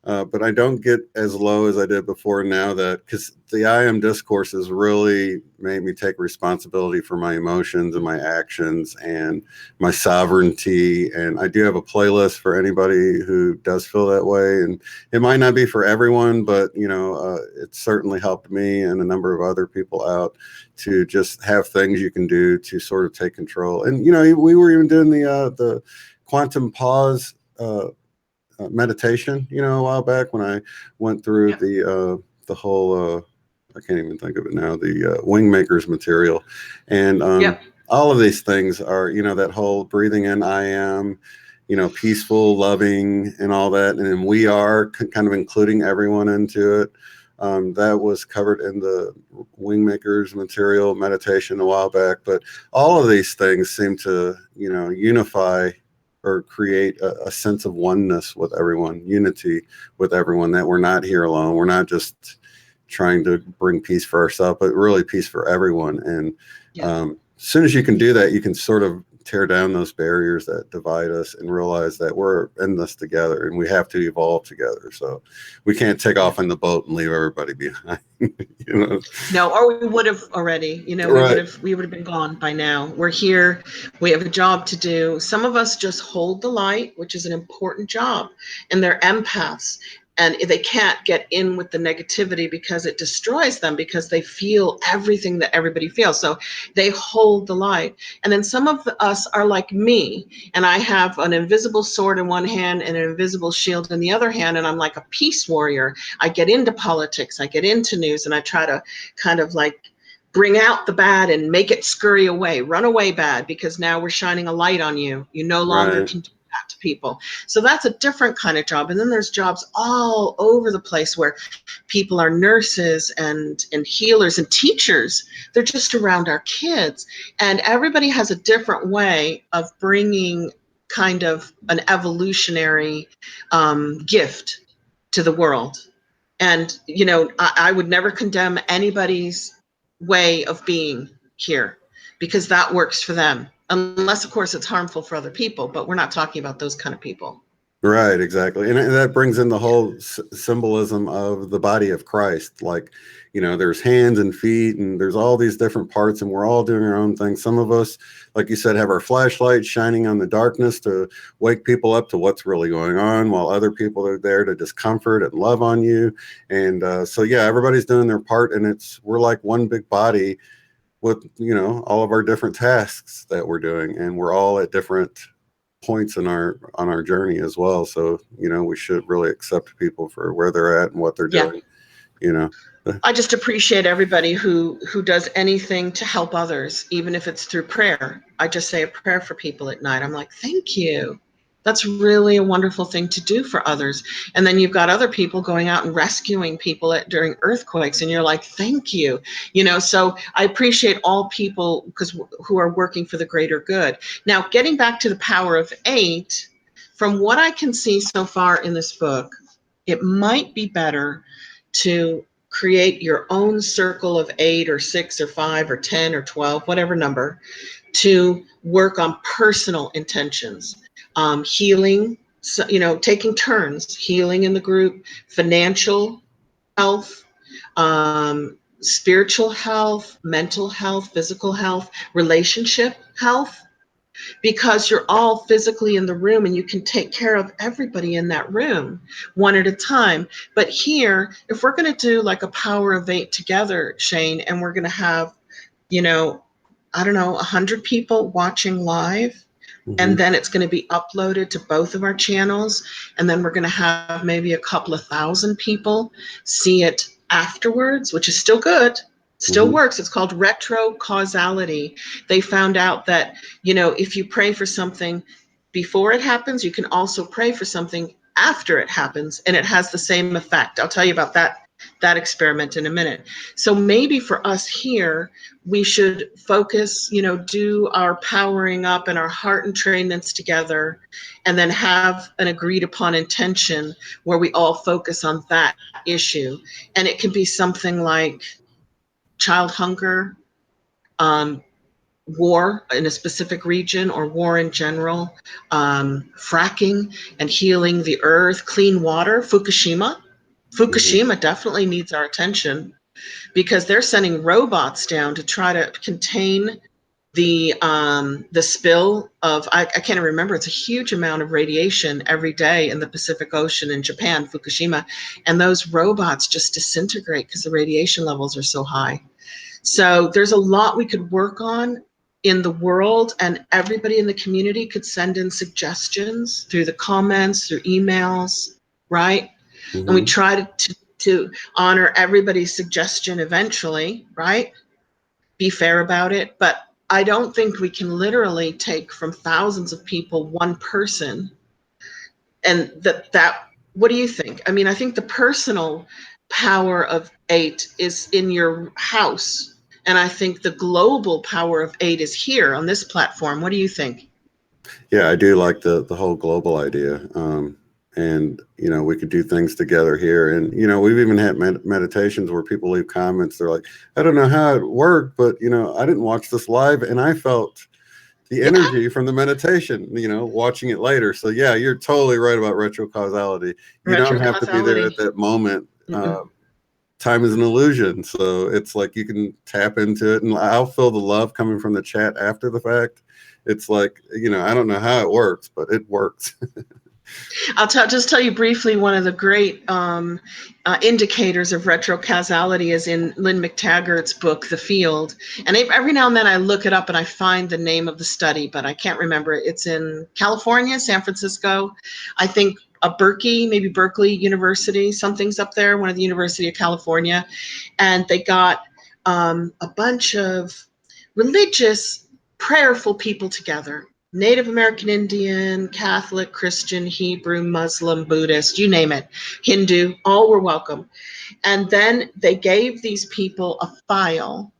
but I don't get as low as I did before now, that because the I am discourses really made me take responsibility for my emotions and my actions and my sovereignty. And I do have a playlist for anybody who does feel that way. And it might not be for everyone, but it certainly helped me and a number of other people out to just have things you can do to sort of take control. And we were even doing the quantum pause meditation, a while back, when I went through Yep. the whole I can't even think of it now, the Wingmakers material. And Yep. all of these things are, that whole breathing in, I am, peaceful, loving, and all that. And then we are kind of including everyone into it. That was covered in the Wingmakers material meditation a while back. But all of these things seem to, unify or create a sense of oneness with everyone, unity with everyone, that we're not here alone. We're not just trying to bring peace for ourselves, but really peace for everyone. And Yeah. as soon as you can do that, you can sort of tear down those barriers that divide us and realize that we're in this together and we have to evolve together. So we can't take off in the boat and leave everybody behind. No, or we would have already, Right. we would have been gone by now. We're here. We have a job to do. Some of us just hold the light, which is an important job, and they're empaths. And they can't get in with the negativity because it destroys them, because they feel everything that everybody feels. So they hold the light. And then some of us are like me, and I have an invisible sword in one hand and an invisible shield in the other hand, and I'm like a peace warrior. I get into politics, I get into news, and I try to kind of like bring out the bad and make it scurry away, run away bad, because now we're shining a light on you. You no longer Right. can do that to people. So that's a different kind of job. And then there's jobs all over the place where people are nurses and healers and teachers. They're just around our kids. And everybody has a different way of bringing kind of an evolutionary gift to the world. And, I would never condemn anybody's way of being here, because that works for them. Unless, of course, it's harmful for other people, but we're not talking about those kind of people. Right, exactly. And that brings in the whole symbolism of the body of Christ. Like, there's hands and feet, and there's all these different parts, and we're all doing our own thing. Some of us, like you said, have our flashlights shining on the darkness to wake people up to what's really going on, while other people are there to just comfort and love on you. And so, yeah, everybody's doing their part, and we're like one big body with, all of our different tasks that we're doing, and we're all at different points in our journey as well. So we should really accept people for where they're at and what they're Yeah. doing. you know I just appreciate everybody who does anything to help others, even if it's through prayer. I just say a prayer for people at night. I'm like, thank you. That's really a wonderful thing to do for others. And then you've got other people going out and rescuing people during earthquakes, and you're like, thank you. So I appreciate all people who are working for the greater good. Now, getting back to the power of 8, from what I can see so far in this book, it might be better to create your own circle of 8 or 6 or 5 or 10 or 12, whatever number, to work on personal intentions, healing, taking turns, healing in the group, financial health, spiritual health, mental health, physical health, relationship health, because you're all physically in the room and you can take care of everybody in that room one at a time. But here, if we're going to do like a power of 8 together, Shane, and we're going to have you know, I don't know, 100 people watching live. And then it's going to be uploaded to both of our channels. And then we're going to have maybe a couple of thousand people see it afterwards, which is still good, still works. It's called retrocausality. They found out that, if you pray for something before it happens, you can also pray for something after it happens, and it has the same effect. I'll tell you about that experiment in a minute. So maybe for us here, we should focus, do our powering up and our heart entrainments together, and then have an agreed upon intention where we all focus on that issue. And it can be something like child hunger, war in a specific region, or war in general, fracking and healing the earth, clean water, Fukushima. Fukushima definitely needs our attention, because they're sending robots down to try to contain the spill of, I can't remember, it's a huge amount of radiation every day in the Pacific Ocean in Japan, Fukushima, and those robots just disintegrate because the radiation levels are so high. So there's a lot we could work on in the world, and everybody in the community could send in suggestions through the comments, through emails, right? And we try to honor everybody's suggestion eventually, right? Be fair about it. But I don't think we can literally take from thousands of people one person, and that what do you think? I mean, I think the personal power of 8 is in your house, and I think the global power of 8 is here on this platform. What do you think? Yeah, I do like the whole global idea. And, we could do things together here. And, we've even had meditations where people leave comments. They're like, I don't know how it worked, but, I didn't watch this live and I felt the energy from the meditation, watching it later. So, yeah, you're totally right about retrocausality. You don't have to be there at that moment. Time is an illusion. So it's like you can tap into it, and I'll feel the love coming from the chat after the fact. It's like, I don't know how it works, but it works. I'll just tell you briefly, one of the great indicators of retrocausality is in Lynne McTaggart's book, The Field. And every now and then I look it up and I find the name of the study, but I can't remember it. It's in California, San Francisco, I think maybe Berkeley University, something's up there, one of the University of California. And they got a bunch of religious, prayerful people together. Native American Indian, Catholic, Christian, Hebrew, Muslim, Buddhist, you name it, Hindu, all were welcome. And then they gave these people a file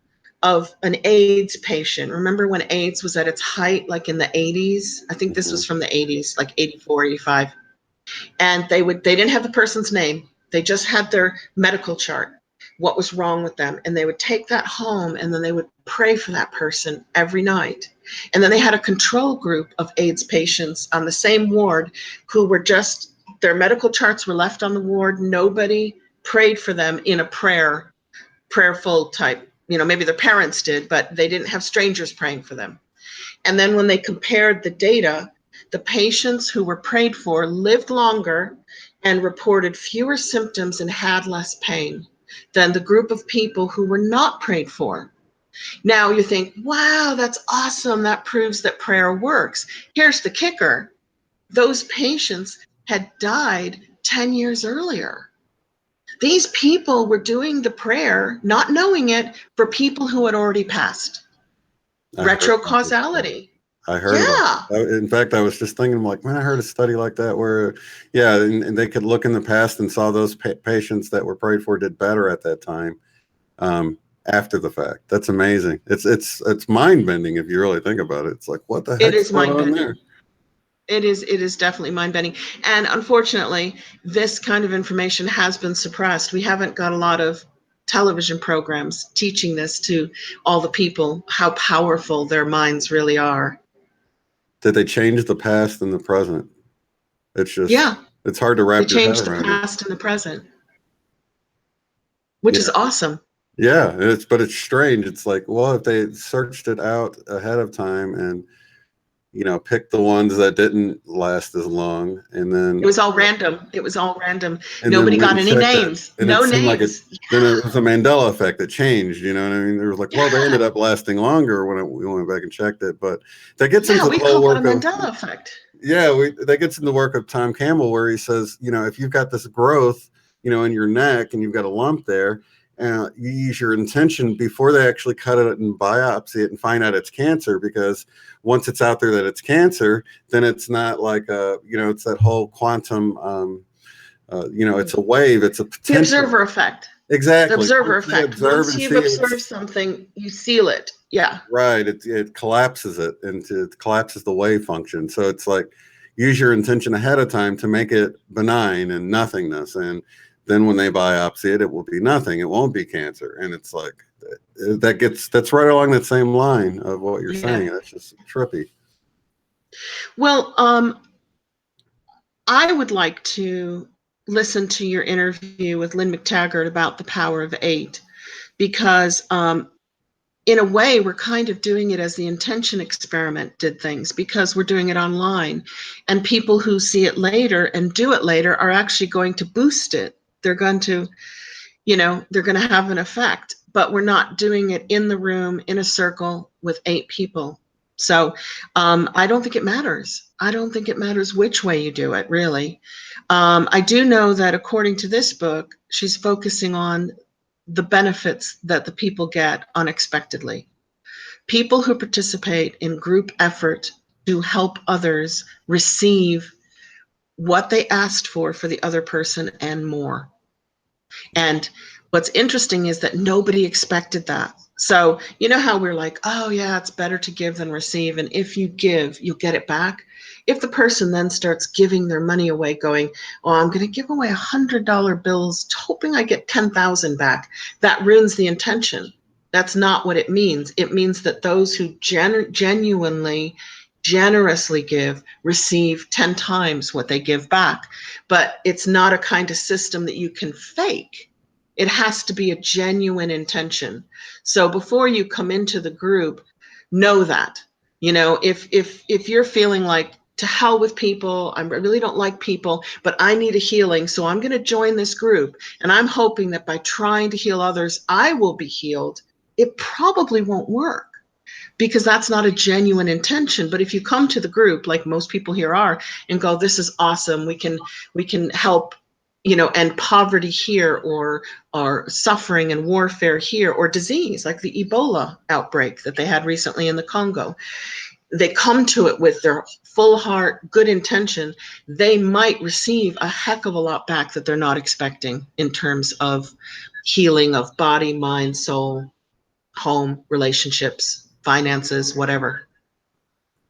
of an AIDS patient. Remember when AIDS was at its height, like in the 80s? I think this was from the 80s, like 84, 85. And they didn't have the person's name. They just had their medical chart, what was wrong with them. And they would take that home, and then they would pray for that person every night. And then they had a control group of AIDS patients on the same ward who were just, their medical charts were left on the ward. Nobody prayed for them in a prayerful type. Maybe their parents did, but they didn't have strangers praying for them. And then when they compared the data, the patients who were prayed for lived longer and reported fewer symptoms and had less pain than the group of people who were not prayed for. Now you think, wow, that's awesome. That proves that prayer works. Here's the kicker. Those patients had died 10 years earlier. These people were doing the prayer, not knowing it, for people who had already passed. Retrocausality. I heard about it. In fact, I was just thinking, I'm like, man, I heard a study like that where, yeah, and they could look in the past and saw those patients that were prayed for did better at that time after the fact. That's amazing. It's mind-bending if you really think about it. It's like, what the heck's going on there? It is definitely mind-bending. And unfortunately, this kind of information has been suppressed. We haven't got a lot of television programs teaching this to all the people, how powerful their minds really are. Did they change the past and the present? It's just, it's hard to wrap your head around. They changed the past and the present, which is awesome. Yeah, but it's strange. It's like, well, if they searched it out ahead of time and pick the ones that didn't last as long, and It then was all random. It was all random. and then Nobody went got and any checked it, names. and it No seemed like it. names. Then it was a Mandela effect that changed. You know what I mean? There was like, well, they Yeah. ended up lasting longer when we went back and checked it, but that gets Yeah, into the we whole call that a work of Mandela effect. that gets in the work of Tom Campbell, where he says, if you've got this growth, in your neck and you've got a lump there, you use your intention before they actually cut it and biopsy it and find out it's cancer, because once it's out there that it's cancer, then it's not like it's that whole quantum, it's a wave, it's a The potential. observer effect. Exactly. The observer Once they effect. observe Once and you've see observed something, you seal it. Yeah. right, it collapses it it collapses the wave function. So it's like, use your intention ahead of time to make it benign and nothingness, and then when they biopsy it, it will be nothing. It won't be cancer. And it's like that's right along that same line of what you're saying. That's just trippy. Well, I would like to listen to your interview with Lynne McTaggart about the power of 8, because in a way, we're kind of doing it as the intention experiment did things, because we're doing it online. And people who see it later and do it later are actually going to boost it. They're going to, they're going to have an effect, but we're not doing it in the room, in a circle with 8 people. So I don't think it matters. I don't think it matters which way you do it, really. I do know that according to this book, she's focusing on the benefits that the people get unexpectedly. People who participate in group effort to help others receive what they asked for the other person and more. And what's interesting is that nobody expected that. So, you know how we're like, oh, yeah, it's better to give than receive. And if you give, you'll get it back. If the person then starts giving their money away, going, oh, I'm going to give away $100 bills, hoping I get 10,000 back, that ruins the intention. That's not what it means. It means that those who genuinely, generously give receive 10 times what they give back. But it's not a kind of system that you can fake. It has to be a genuine intention. So before you come into the group, know that, if you're feeling like, to hell with people, I really don't like people, but I need a healing, so I'm going to join this group, and I'm hoping that by trying to heal others, I will be healed, it probably won't work, because that's not a genuine intention. But if you come to the group, like most people here are, and go, this is awesome, we can help, end poverty here, or suffering and warfare here, or disease like the Ebola outbreak that they had recently in the Congo. They come to it with their full heart, good intention, they might receive a heck of a lot back that they're not expecting, in terms of healing of body, mind, soul, home, relationships, finances, whatever.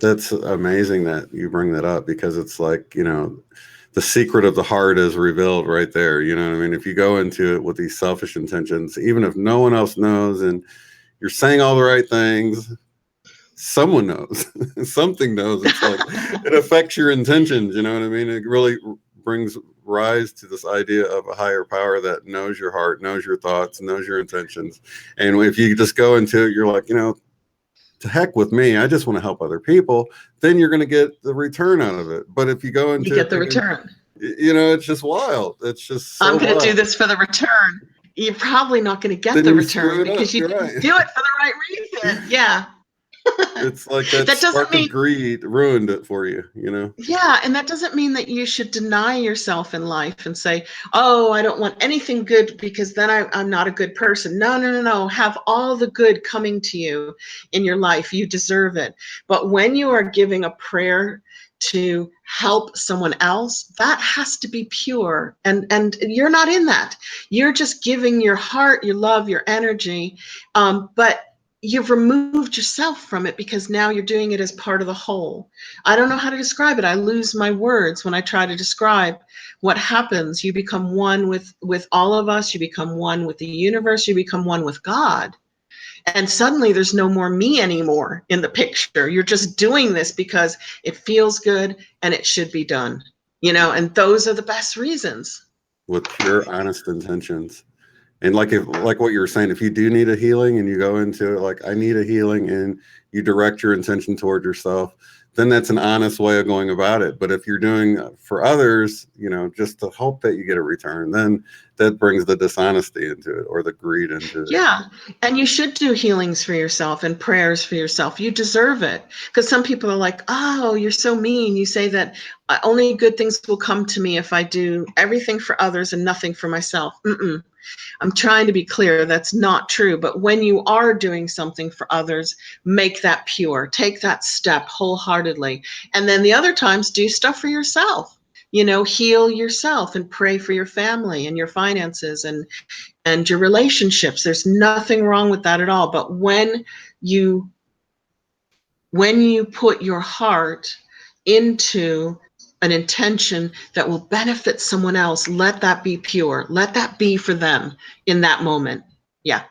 That's amazing that you bring that up, because it's like, the secret of the heart is revealed right there. You know what I mean? If you go into it with these selfish intentions, even if no one else knows and you're saying all the right things, someone knows. Something knows. It's like, it affects your intentions. You know what I mean? It really brings rise to this idea of a higher power that knows your heart, knows your thoughts, knows your intentions. And if you just go into it, you're like, to heck with me, I just want to help other people, then you're going to get the return out of it. But if you go into You get it the thinking, return. it's just wild. It's just so I'm going to do wild. this for the return. You're probably not going to get Then the you return screw it because up. you You're didn't right. do it for the right reason. Yeah. It's like that That doesn't spark of mean, greed ruined it for you, yeah, and that doesn't mean that you should deny yourself in life and say, oh, I don't want anything good because then I'm not a good person. No, no, no, no. Have all the good coming to you in your life. You deserve it. But when you are giving a prayer to help someone else, that has to be pure. And you're not in that. You're just giving your heart, your love, your energy. But you've removed yourself from it because now you're doing it as part of the whole. I don't know how to describe it. I lose my words when I try to describe what happens. You become one with all of us. You become one with the universe. You become one with God. And suddenly there's no more me anymore in the picture. You're just doing this because it feels good and it should be done. And those are the best reasons. With pure, honest intentions. And like what you were saying, if you do need a healing and you go into it like, I need a healing, and you direct your intention toward yourself, then that's an honest way of going about it. But if you're doing for others, just to hope that you get a return, then that brings the dishonesty into it, or the greed into it. Yeah. And you should do healings for yourself and prayers for yourself. You deserve it. Because some people are like, oh, you're so mean. You say that only good things will come to me if I do everything for others and nothing for myself. I'm trying to be clear. That's not true. But when you are doing something for others, make that pure. Take that step wholeheartedly. And then the other times, do stuff for yourself. Heal yourself and pray for your family and your finances and your relationships. There's nothing wrong with that at all. But when you put your heart into an intention that will benefit someone else, let that be pure. Let that be for them in that moment. Yeah.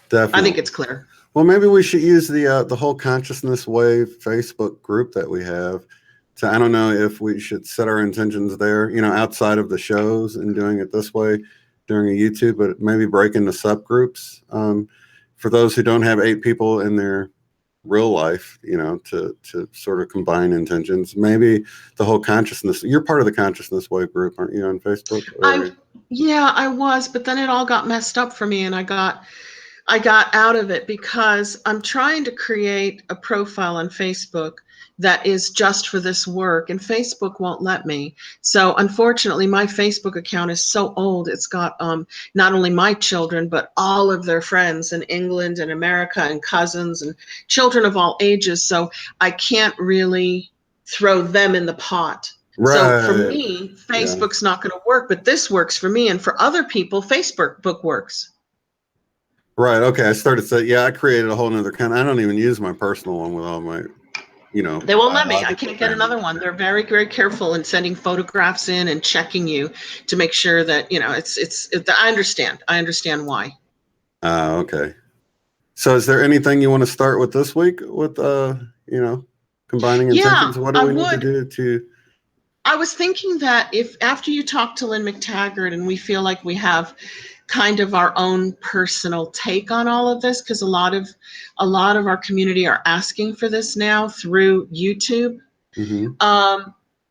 Definitely. I think it's clear. Well, maybe we should use the whole Consciousness Wave Facebook group that we have. So I don't know if we should set our intentions there, outside of the shows, and doing it this way during a YouTube, but maybe break into subgroups for those who don't have 8 people in their real life, to sort of combine intentions. Maybe the whole consciousness. You're part of the Consciousness Wave group, aren't you, on Facebook? I was, but then it all got messed up for me, and I got out of it because I'm trying to create a profile on Facebook that is just for this work, and Facebook won't let me. So unfortunately, my Facebook account is so old. It's got not only my children, but all of their friends in England and America and cousins and children of all ages. So I can't really throw them in the pot. Right. So for me, Facebook's not going to work, but this works for me. And for other people, Facebook works. Right. Okay. I started saying, I created a whole nother account. I don't even use my personal one with all my, They won't let me. I can't get another one. They're very, very careful in sending photographs in and checking you to make sure that, I understand. I understand why. Okay. So is there anything you want to start with this week with, combining intentions? What do we need to do to... I was thinking that if after you talk to Lynne McTaggart and we feel like we have kind of our own personal take on all of this, because a lot of our community are asking for this now through YouTube.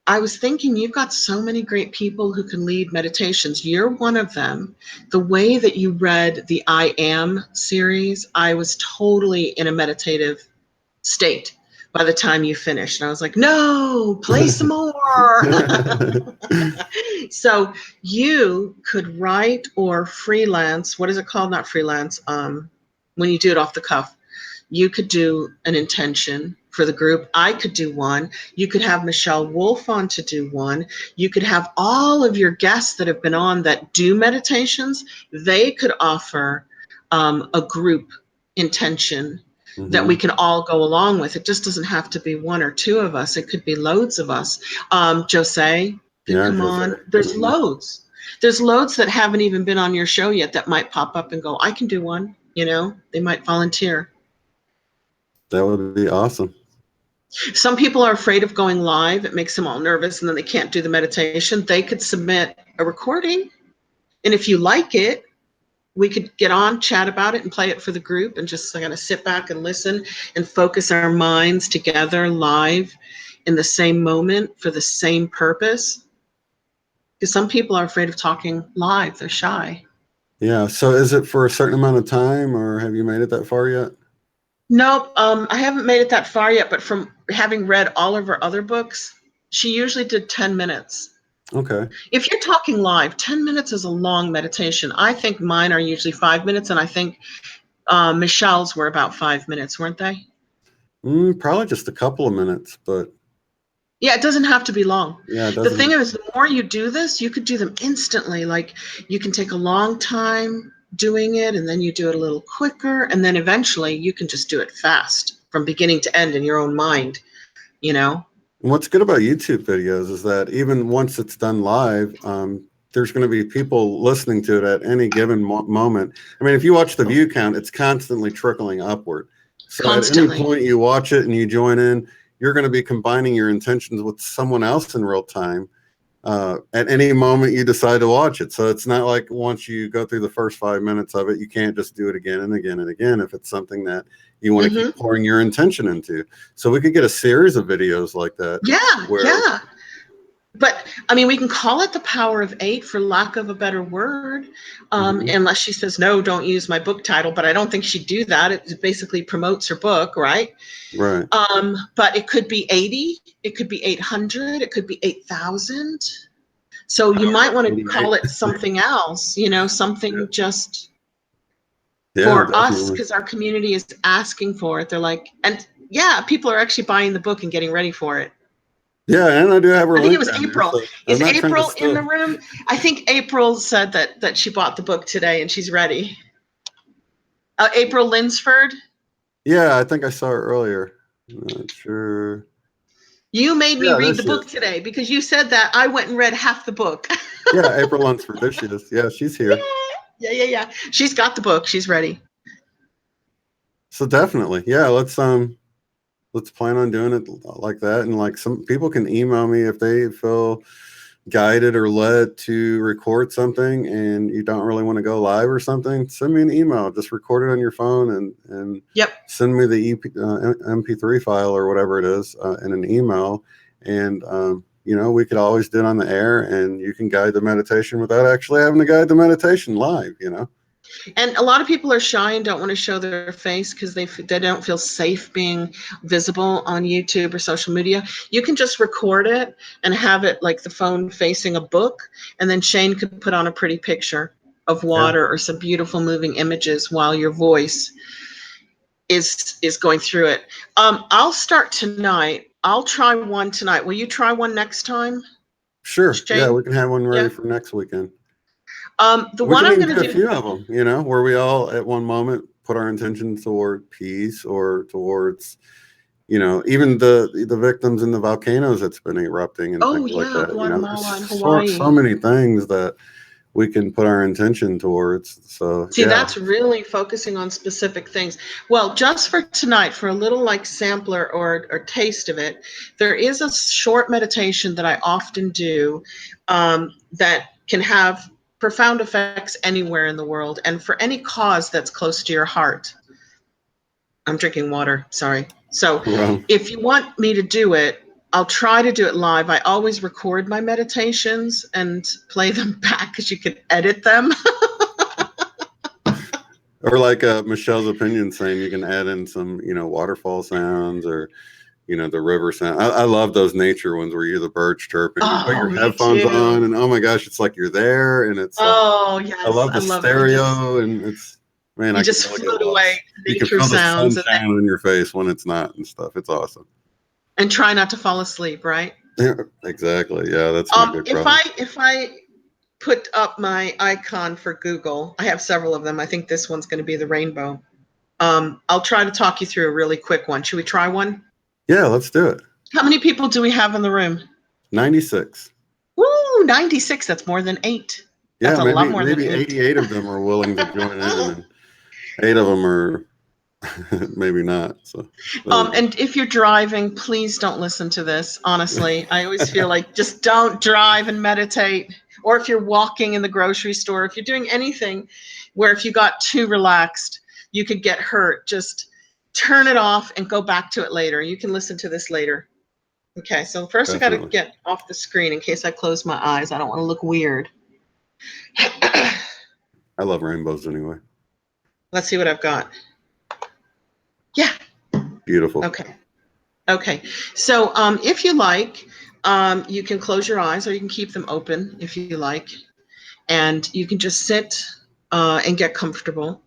I was thinking, you've got so many great people who can lead meditations. You're one of them. The way that you read the I Am series, I was totally in a meditative state by the time you finished. And I was like, no, play some more. So you could write or freelance. What is it called? Not freelance. When you do it off the cuff, you could do an intention for the group. I could do one. You could have Michelle Wolf on to do one. You could have all of your guests that have been on that do meditations. They could offer a group intention that we can all go along with. It just doesn't have to be 1 or 2 of us. It could be loads of us. Jose, come on. There's loads. There's loads that haven't even been on your show yet that might pop up and go, I can do one. They might volunteer. That would be awesome. Some people are afraid of going live. It makes them all nervous, and then they can't do the meditation. They could submit a recording, and if you like it, we could get on, chat about it, and play it for the group, and just kind of sit back and listen and focus our minds together live in the same moment for the same purpose. Because some people are afraid of talking live. They're shy. Yeah. So is it for a certain amount of time, or have you made it that far yet? Nope. I haven't made it that far yet, but from having read all of her other books, she usually did 10 minutes. Okay. If you're talking live, 10 minutes is a long meditation. I think mine are usually 5 minutes, and I think Michelle's were about 5 minutes, weren't they? Probably just a couple of minutes, but... Yeah, it doesn't have to be long. Yeah, the thing is, the more you do this, you could do them instantly. Like, you can take a long time doing it, and then you do it a little quicker, and then eventually you can just do it fast from beginning to end in your own mind, What's good about YouTube videos is that even once it's done live, there's going to be people listening to it at any given moment. I mean, if you watch the view count, it's constantly trickling upward. So at any point you watch it and you join in, you're going to be combining your intentions with someone else in real time. at any moment you decide to watch it. So it's not like once you go through the first 5 minutes of it, you can't just do it again and again and again if it's something that you want to keep pouring your intention into. So we could get a series of videos like that. Yeah. But I mean, we can call it the power of 8 for lack of a better word, unless she says, no, don't use my book title. But I don't think she'd do that. It basically promotes her book, right? Right. But it could be 80, it could be 800, it could be 8,000. So you might want to call it something else, something just for us, because our community is asking for it. They're like, and people are actually buying the book and getting ready for it. Yeah, and I do have her. I think it was April. So is April in the room? I think April said that she bought the book today and she's ready. April Linsford? Yeah, I think I saw her earlier. I'm not sure. You made me read the book today because you said that. I went and read half the book. Yeah, April Lunsford. There she is. Yeah, she's here. Yeah. She's got the book. She's ready. So definitely. Yeah, let's plan on doing it like that. And like, some people can email me if they feel guided or led to record something and you don't really want to go live or something. Send me an email. Just record it on your phone and send me the MP3 file or whatever it is in an email. And we could always do it on the air, and you can guide the meditation without actually having to guide the meditation live. And a lot of people are shy and don't want to show their face because they don't feel safe being visible on YouTube or social media. You can just record it and have it like the phone facing a book, and then Shane could put on a pretty picture of water or some beautiful moving images while your voice is going through it. I'll start tonight. I'll try one tonight. Will you try one next time? Sure. Shane? Yeah, we can have one ready for next weekend. The one I'm going to do a few of them, where we all at one moment put our intention toward peace or towards, even the victims in the volcanoes that's been erupting and things like that. Guatemala and Hawaii. So many things that we can put our intention towards. So that's really focusing on specific things. Well, just for tonight, for a little like sampler or taste of it, there is a short meditation that I often do that can have profound effects anywhere in the world and for any cause that's close to your heart. I'm drinking water, sorry. So if you want me to do it, I'll try to do it live. I always record my meditations and play them back because you can edit them. Or like Michelle's opinion saying you can add in some, waterfall sounds or, the river sound. I love those nature ones where you're the birds chirping. You put your headphones on and oh my gosh, it's like you're there, and it's yes. I love the stereo and it's you just float away. You can feel the sunshine on your face when it's not and stuff. It's awesome. And try not to fall asleep, right? Yeah, exactly. Yeah, that's my big problem. If I put up my icon for Google, I have several of them. I think this one's going to be the rainbow. I'll try to talk you through a really quick one. Should we try one? Yeah, let's do it. How many people do we have in the room? 96. Woo, 96. That's more than 8. That's a lot more than 8. 88 of them are willing to join in, and 8 of them are maybe not. So. And if you're driving, please don't listen to this. Honestly, I always feel like just don't drive and meditate. Or if you're walking in the grocery store, if you're doing anything where if you got too relaxed, you could get hurt, just turn it off and go back to it later. You can listen to this later. Okay, so first I got to get off the screen in case I close my eyes. I don't want to look weird. I love rainbows anyway. Let's see what I've got. Yeah. Beautiful. Okay. So if you like, you can close your eyes or you can keep them open if you like. And you can just sit and get comfortable.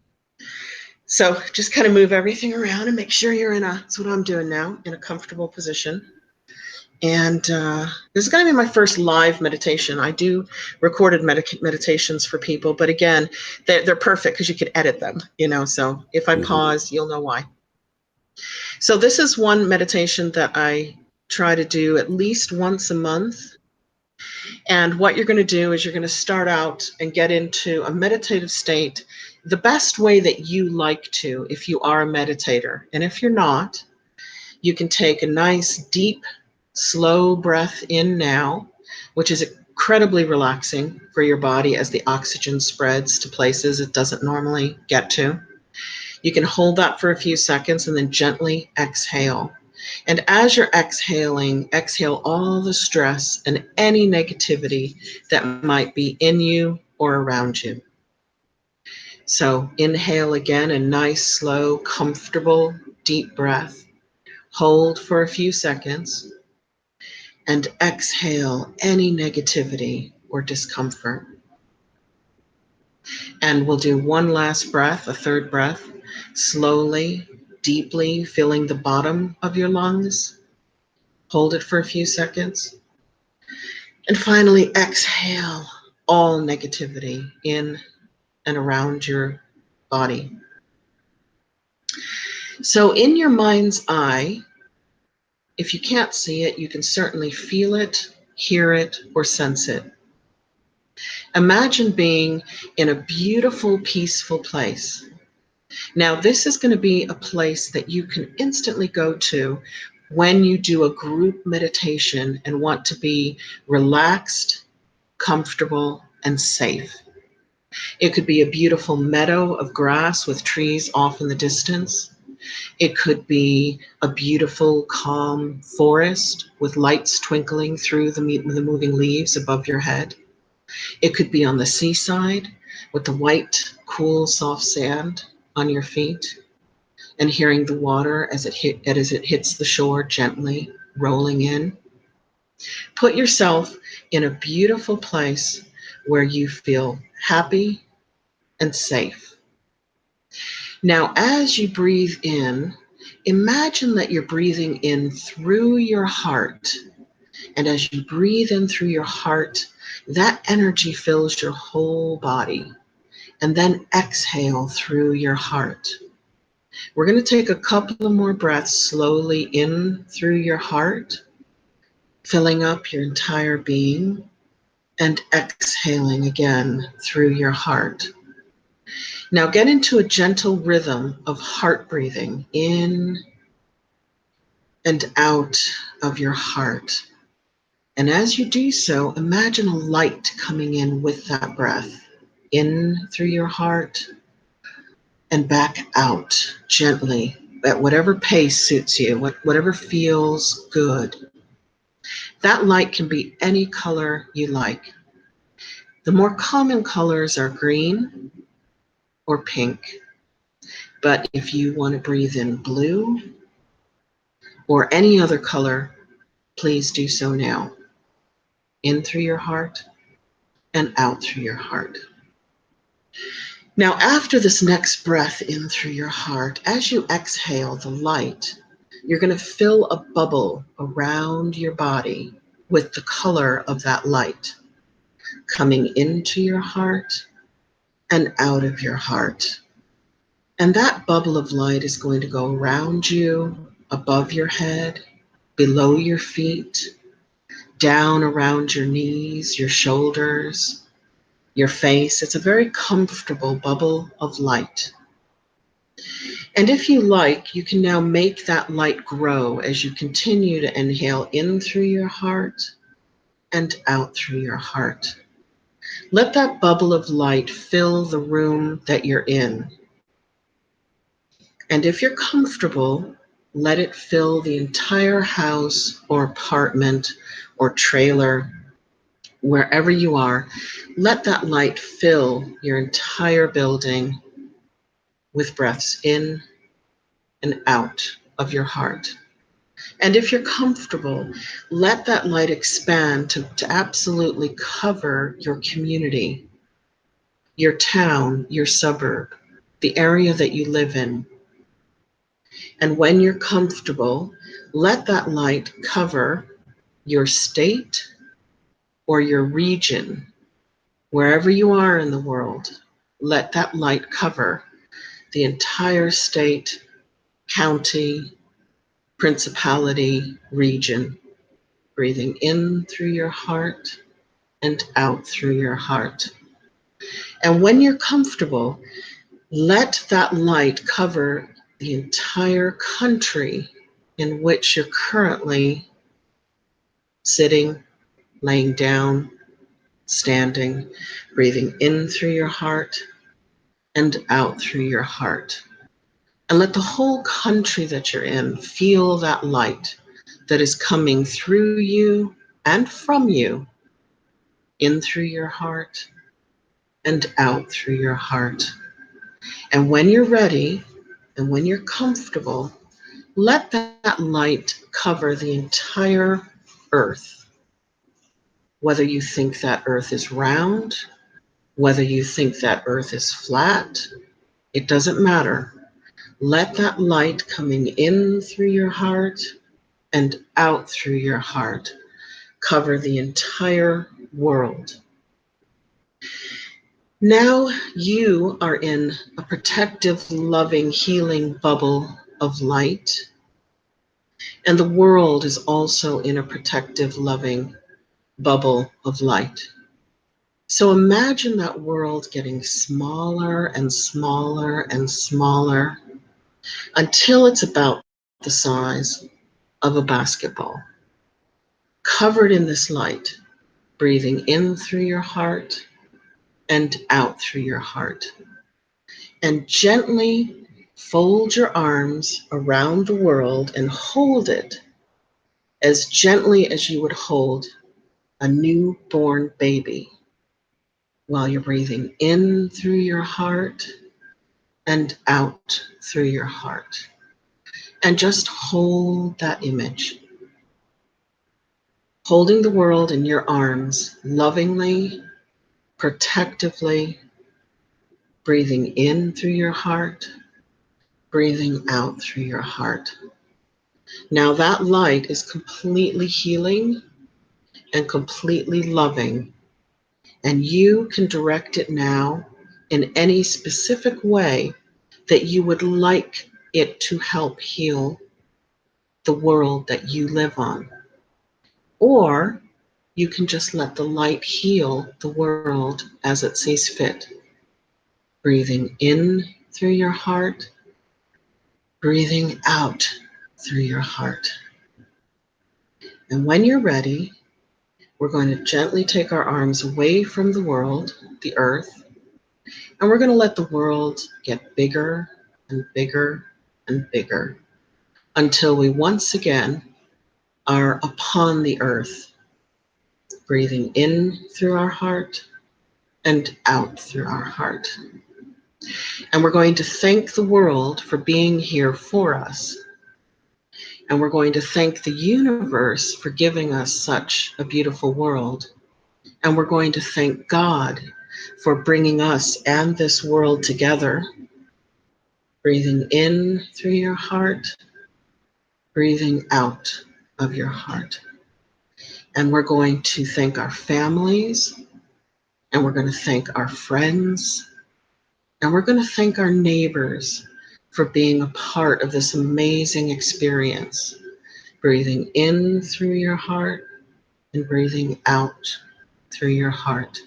So just kind of move everything around and make sure you're that's what I'm doing now, in a comfortable position. And this is going to be my first live meditation. I do recorded meditations for people, but again, they're perfect because you could edit them, so if I pause, you'll know why. So this is one meditation that I try to do at least once a month. And what you're going to do is you're going to start out and get into a meditative state the best way that you like to, if you are a meditator. And if you're not, you can take a nice, deep, slow breath in now, which is incredibly relaxing for your body as the oxygen spreads to places it doesn't normally get to. You can hold that for a few seconds and then gently exhale. And as you're exhaling, exhale all the stress and any negativity that might be in you or around you. So inhale again, a nice, slow, comfortable, deep breath. Hold for a few seconds and exhale any negativity or discomfort. And we'll do one last breath, a third breath, slowly, deeply filling the bottom of your lungs. Hold it for a few seconds. And finally, exhale all negativity in and around your body. So in your mind's eye, if you can't see it, you can certainly feel it, hear it, or sense it. Imagine being in a beautiful, peaceful place. Now, this is going to be a place that you can instantly go to when you do a group meditation and want to be relaxed, comfortable, and safe. It could be a beautiful meadow of grass with trees off in the distance. It could be a beautiful, calm forest with lights twinkling through the moving leaves above your head. It could be on the seaside with the white, cool, soft sand on your feet and hearing the water as it hits the shore gently rolling in. Put yourself in a beautiful place where you feel happy and safe. Now, as you breathe in, imagine that you're breathing in through your heart. And as you breathe in through your heart, that energy fills your whole body. And then exhale through your heart. We're going to take a couple of more breaths slowly in through your heart, filling up your entire being, and exhaling again through your heart. Now get into a gentle rhythm of heart breathing in and out of your heart. And as you do so, imagine a light coming in with that breath, in through your heart and back out gently at whatever pace suits you, whatever feels good. That light can be any color you like. The more common colors are green or pink. But if you want to breathe in blue or any other color, please do so now. In through your heart and out through your heart. Now, after this next breath in through your heart, as you exhale the light, you're going to fill a bubble around your body with the color of that light, coming into your heart and out of your heart. And that bubble of light is going to go around you, above your head, below your feet, down around your knees, your shoulders, your face. It's a very comfortable bubble of light. And if you like, you can now make that light grow as you continue to inhale in through your heart and out through your heart. Let that bubble of light fill the room that you're in. And if you're comfortable, let it fill the entire house or apartment or trailer, wherever you are. Let that light fill your entire building with breaths in and out of your heart. And if you're comfortable, let that light expand to absolutely cover your community, your town, your suburb, the area that you live in. And when you're comfortable, let that light cover your state or your region, wherever you are in the world. Let that light cover the entire state, county, principality, region, breathing in through your heart and out through your heart. And when you're comfortable, let that light cover the entire country in which you're currently sitting, laying down, standing, breathing in through your heart and out through your heart. And let the whole country that you're in feel that light that is coming through you and from you, in through your heart and out through your heart. And when you're ready and when you're comfortable, let that light cover the entire earth. Whether you think that earth is round, whether you think that earth is flat, it doesn't matter. Let that light coming in through your heart and out through your heart cover the entire world. Now you are in a protective, loving, healing bubble of light, and the world is also in a protective, loving bubble of light. So imagine that world getting smaller and smaller and smaller until it's about the size of a basketball, covered in this light, breathing in through your heart and out through your heart. And gently fold your arms around the world and hold it as gently as you would hold a newborn baby while you're breathing in through your heart and out through your heart. And just hold that image, holding the world in your arms lovingly, protectively, breathing in through your heart, breathing out through your heart. Now that light is completely healing and completely loving, and you can direct it now in any specific way that you would like it to help heal the world that you live on. Or you can just let the light heal the world as it sees fit. Breathing in through your heart, breathing out through your heart. And when you're ready, we're going to gently take our arms away from the world, the earth, and we're going to let the world get bigger and bigger and bigger until we once again are upon the earth, breathing in through our heart and out through our heart. And we're going to thank the world for being here for us. And we're going to thank the universe for giving us such a beautiful world. And we're going to thank God for bringing us and this world together. Breathing in through your heart, breathing out of your heart. And we're going to thank our families, and we're going to thank our friends, and we're going to thank our neighbors for being a part of this amazing experience. Breathing in through your heart and breathing out through your heart.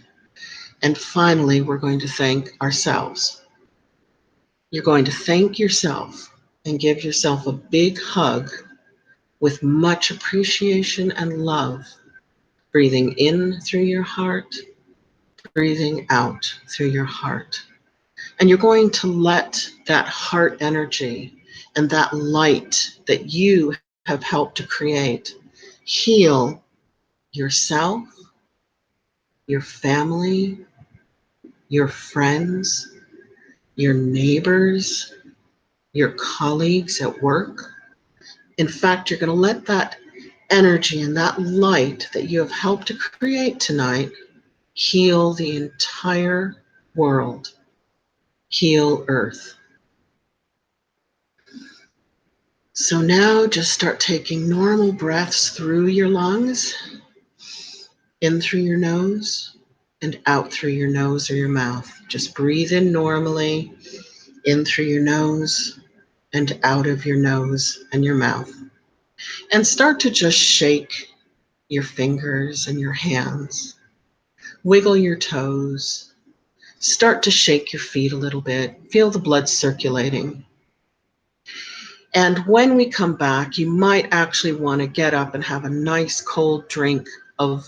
And finally, we're going to thank ourselves. You're going to thank yourself and give yourself a big hug with much appreciation and love. Breathing in through your heart, breathing out through your heart. And you're going to let that heart energy and that light that you have helped to create heal yourself, your family, your friends, your neighbors, your colleagues at work. In fact, you're going to let that energy and that light that you have helped to create tonight heal the entire world, heal Earth. So now just start taking normal breaths through your lungs, in through your nose and out through your nose or your mouth. Just breathe in normally, in through your nose and out of your nose and your mouth. And start to just shake your fingers and your hands. Wiggle your toes. Start to shake your feet a little bit. Feel the blood circulating. And when we come back, you might actually want to get up and have a nice cold drink of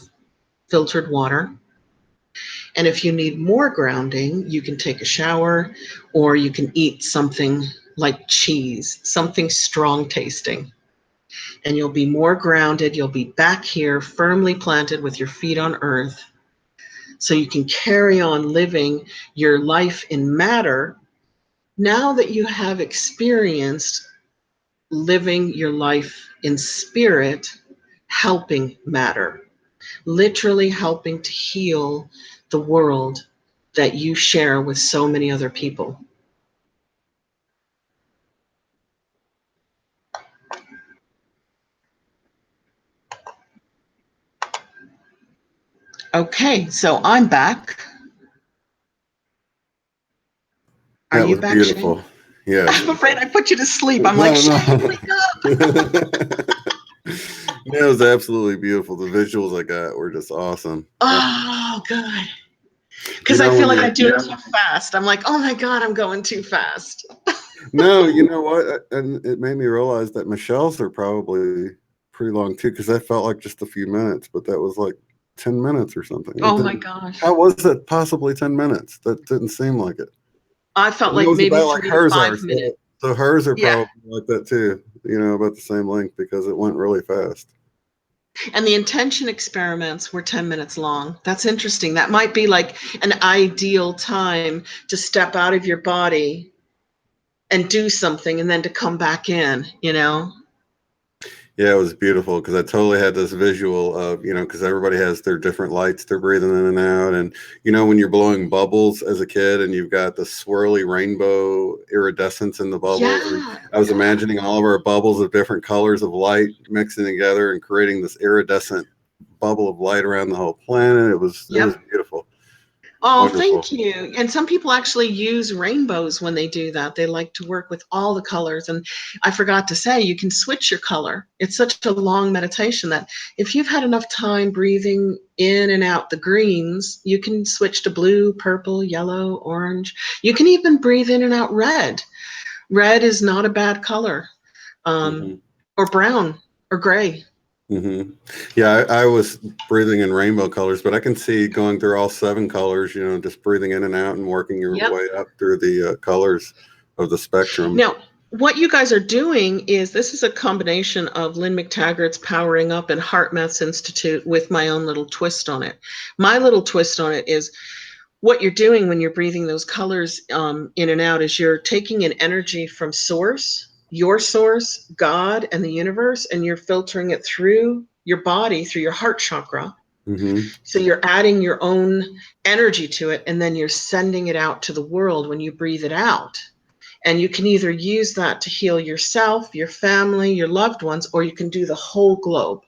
filtered water. And if you need more grounding, you can take a shower, or you can eat something like cheese, something strong tasting. And you'll be more grounded. You'll be back here firmly planted with your feet on earth. So you can carry on living your life in matter now that you have experienced living your life in spirit, helping matter, literally helping to heal the world that you share with so many other people. Okay, so I'm back. Are That you was back, Shane? beautiful. Yes. I'm afraid I put you to sleep. I'm like, No, Shane, no. wake up. It was absolutely beautiful. The visuals I got were just awesome. Oh, good. You Because I know, feel when like I you're, do it too fast. I'm like, oh my God, I'm going too fast. no, you know what? And it made me realize that Michelle's are probably pretty long too, because that felt like just a few minutes, but that was like 10 minutes or something. It Oh my didn't, gosh. how was it possibly 10 minutes? That didn't seem like it. I felt And it like was maybe about like 3 to hers are. 5 minutes. So hers are Yeah. probably like that too, you know, about the same length because it went really fast. And the intention experiments were 10 minutes long. That's interesting. That might be like an ideal time to step out of your body and do something and then to come back in, you know? Yeah, it was beautiful because I totally had this visual of, you know, because everybody has their different lights they're breathing in and out. And, you know, when you're blowing bubbles as a kid and you've got the swirly rainbow iridescence in the bubbles. And Yeah. I was imagining all of our bubbles of different colors of light mixing together and creating this iridescent bubble of light around the whole planet. It was Yep. beautiful. Oh, Wonderful. thank you. And some people actually use rainbows when they do that. They like to work with all the colors. And I forgot to say, you can switch your color. It's such a long meditation that if you've had enough time breathing in and out the greens, you can switch to blue, purple, yellow, orange. You can even breathe in and out red. Red is not a bad color, Hmm. or brown or gray. Hmm. Yeah, I was breathing in rainbow colors, but I can see going through all 7 colors, you know, just breathing in and out and working your Yep. way up through the colors of the spectrum. Now, what you guys are doing is this is a combination of Lynne McTaggart's Powering Up and Heart Maths Institute with my own little twist on it. My little twist on it is what you're doing when you're breathing those colors in and out is you're taking an energy from source, your source, God, and the universe, and you're filtering it through your body, through your heart chakra. Hmm. So you're adding your own energy to it, and then you're sending it out to the world when you breathe it out. And you can either use that to heal yourself, your family, your loved ones, or you can do the whole globe.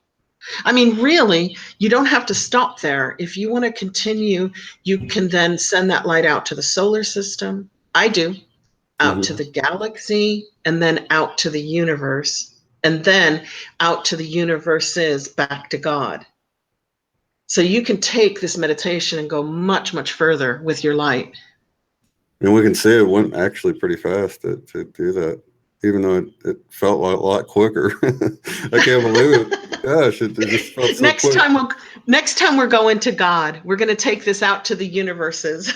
I mean, really, you don't have to stop there. If you want to continue, you can then send that light out to the solar system. I do, out to Hmm. the galaxy, and then out to the universe, and then out to the universes back to God. So you can take this meditation and go much, much further with your light. And we can see it went actually pretty fast to do that, even though it felt a lot quicker. I can't believe it. Gosh, it just felt so next quick. time we'll next time we're going to God. We're going to take this out to the universes.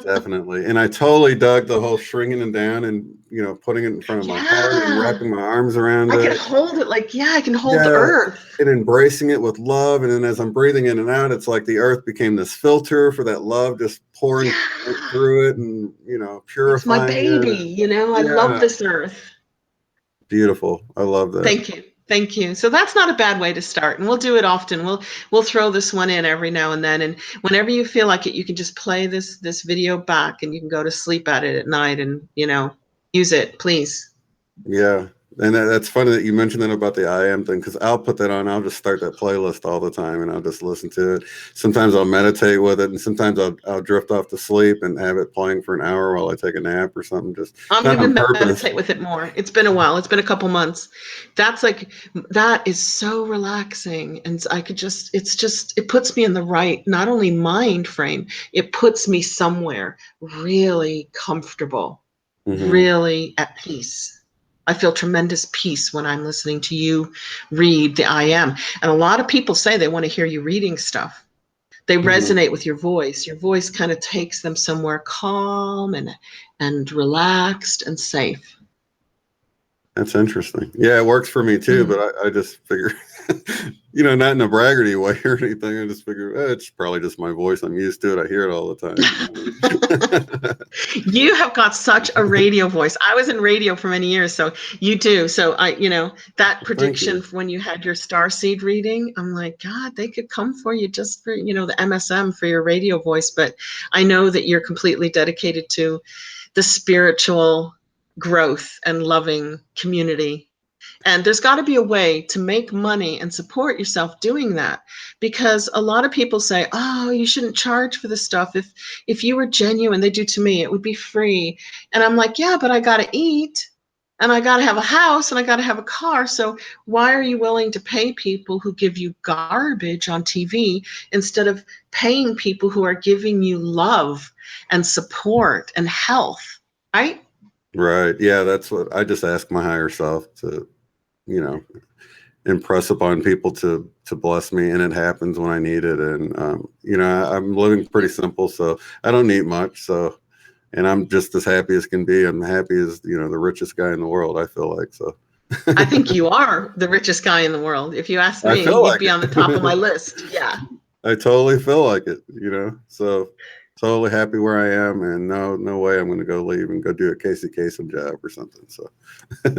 Definitely. And I totally dug the whole shrinking it down and, you know, putting it in front of my heart and Yeah. wrapping my arms around I can it. hold it like, yeah, I can hold the Yeah. earth. And embracing it with love. And then as I'm breathing in and out, it's like the earth became this filter for that love just pouring Yeah. through it and, you know, It's my purifying baby, it. I love Yeah. this earth. Beautiful. I love that. Thank you. Thank you. So that's not a bad way to start, and we'll do it often. We'll throw this one in every now and then, and whenever you feel like it, you can just play this video back, and you can go to sleep at it at night, and use it, please. Yeah. And that's funny that you mentioned that about the I am thing, because I'll put that on. I'll just start that playlist all the time and I'll just listen to it. Sometimes I'll meditate with it, and sometimes I'll drift off to sleep and have it playing for an hour while I take a nap or something, just I'm not going on to purpose. meditate with it more. It's been a while. It's been a couple months. That is so relaxing. And it puts me in the right, not only mind frame, it puts me somewhere really comfortable, Hmm. really at peace. I feel tremendous peace when I'm listening to you read the I Am. And a lot of people say they want to hear you reading stuff. They Mhm. resonate with your voice. Your voice kind of takes them somewhere calm and relaxed and safe. That's interesting. Yeah, it works for me too, Mm. but I just figure, not in a braggarty way or anything. I just figure it's probably just my voice. I'm used to it. I hear it all the time. You have got such a radio voice. I was in radio for many years, so you do. So that Thank prediction you. when you had your star seed reading, I'm like, God, they could come for you just for, the MSM for your radio voice. But I know that you're completely dedicated to the spiritual growth and loving community. And there's got to be a way to make money and support yourself doing that, because a lot of people say, "Oh, you shouldn't charge for this stuff. If you were genuine, they do to me, it would be free." And I'm like, "Yeah, but I got to eat, and I got to have a house, and I got to have a car. So why are you willing to pay people who give you garbage on TV instead of paying people who are giving you love and support and health?" Right? Right. Yeah, that's what I just ask my higher self to, you know, impress upon people to bless me, and it happens when I need it. And I'm living pretty simple, so I don't need much. So, and I'm just as happy as can be. I'm happy as the richest guy in the world, I feel like. So I think you are the richest guy in the world. If you ask I me, feel you'd like be on the top of my it. list. Yeah. I totally feel like it. So totally happy where I am, and no way I'm going to go leave and go do a Casey Kasem job or something. So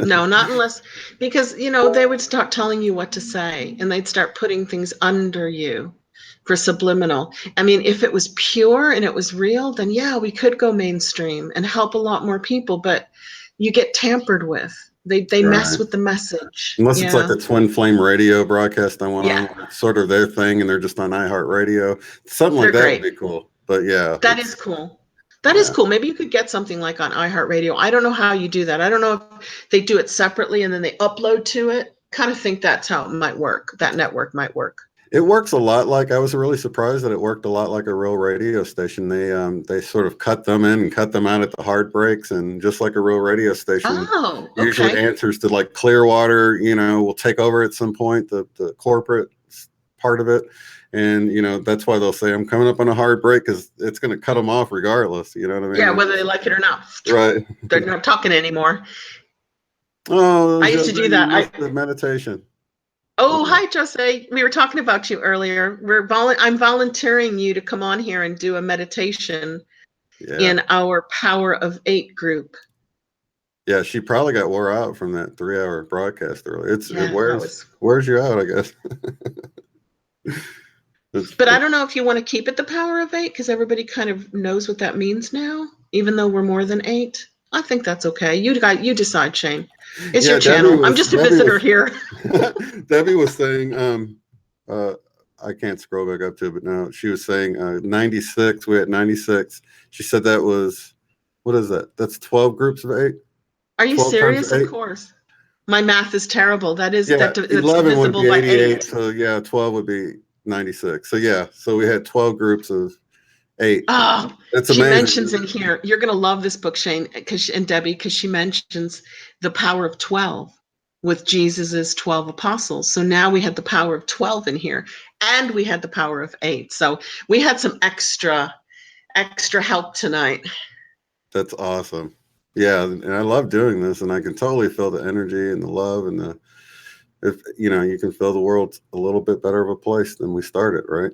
No, not unless, because, they would start telling you what to say and they'd start putting things under you for subliminal. I mean, if it was pure and it was real, then yeah, we could go mainstream and help a lot more people, but you get tampered with. They mess right. with the message. Unless it's like Yeah. the Twin Flame radio broadcast I went Yeah. on, it's sort of their thing, and they're just on iHeartRadio. Something like They're that would great. be cool. But yeah, That is it's cool. That is yeah. cool. Maybe you could get something like on iHeartRadio. I don't know how you do that. I don't know if they do it separately and then they upload to it. Kind of think that's how it might work. That network might work. It works a lot like, I was really surprised that it worked a lot like a real radio station. They sort of cut them in and cut them out at the hard breaks, and just like a real radio station Oh, usually okay. answers to like Clearwater, will take over at some point, the corporate part of it. And that's why they'll say I'm coming up on a hard break, because it's going to cut them off regardless. You know what I Yeah, mean? whether they like it or not. Right. They're not talking anymore. Oh, I used to Jose, do you that. missed the meditation. Oh, Okay. hi, Jose. We were talking about you earlier. I'm volunteering you to come on here and do a meditation Yeah. in our Power of Eight group. Yeah, she probably got wore out from that 3-hour broadcast earlier. It Yeah, that wears was. wears you out, I guess. But I It's don't know if you want to keep it the Power of Eight, because everybody kind of knows what that means now, even though we're more than eight. I think that's okay. You decide, Shane. It's your yeah, Debbie channel. I'm was just a Debbie visitor was here. Debbie was saying, I can't scroll back up to it, but no, she was saying 96. We had 96. She said that was, what is that? That's 12 groups of 8. Are you 12 times serious? Of 8. course. My math is terrible. Yeah, That's 11 would divisible be by 88. eight. So yeah, 12 would be 96. So yeah, so we had 12 groups of 8. Oh, It's she mentions in amazing. here, you're going to love this book, Shane, and Debbie, because she mentions the power of 12 with Jesus's 12 apostles. So now we had the power of 12 in here, and we had the power of 8. So we had some extra help tonight. That's awesome. Yeah, and I love doing this, and I can totally feel the energy and the love, and if you can feel the world a little bit better of a place than we started, right?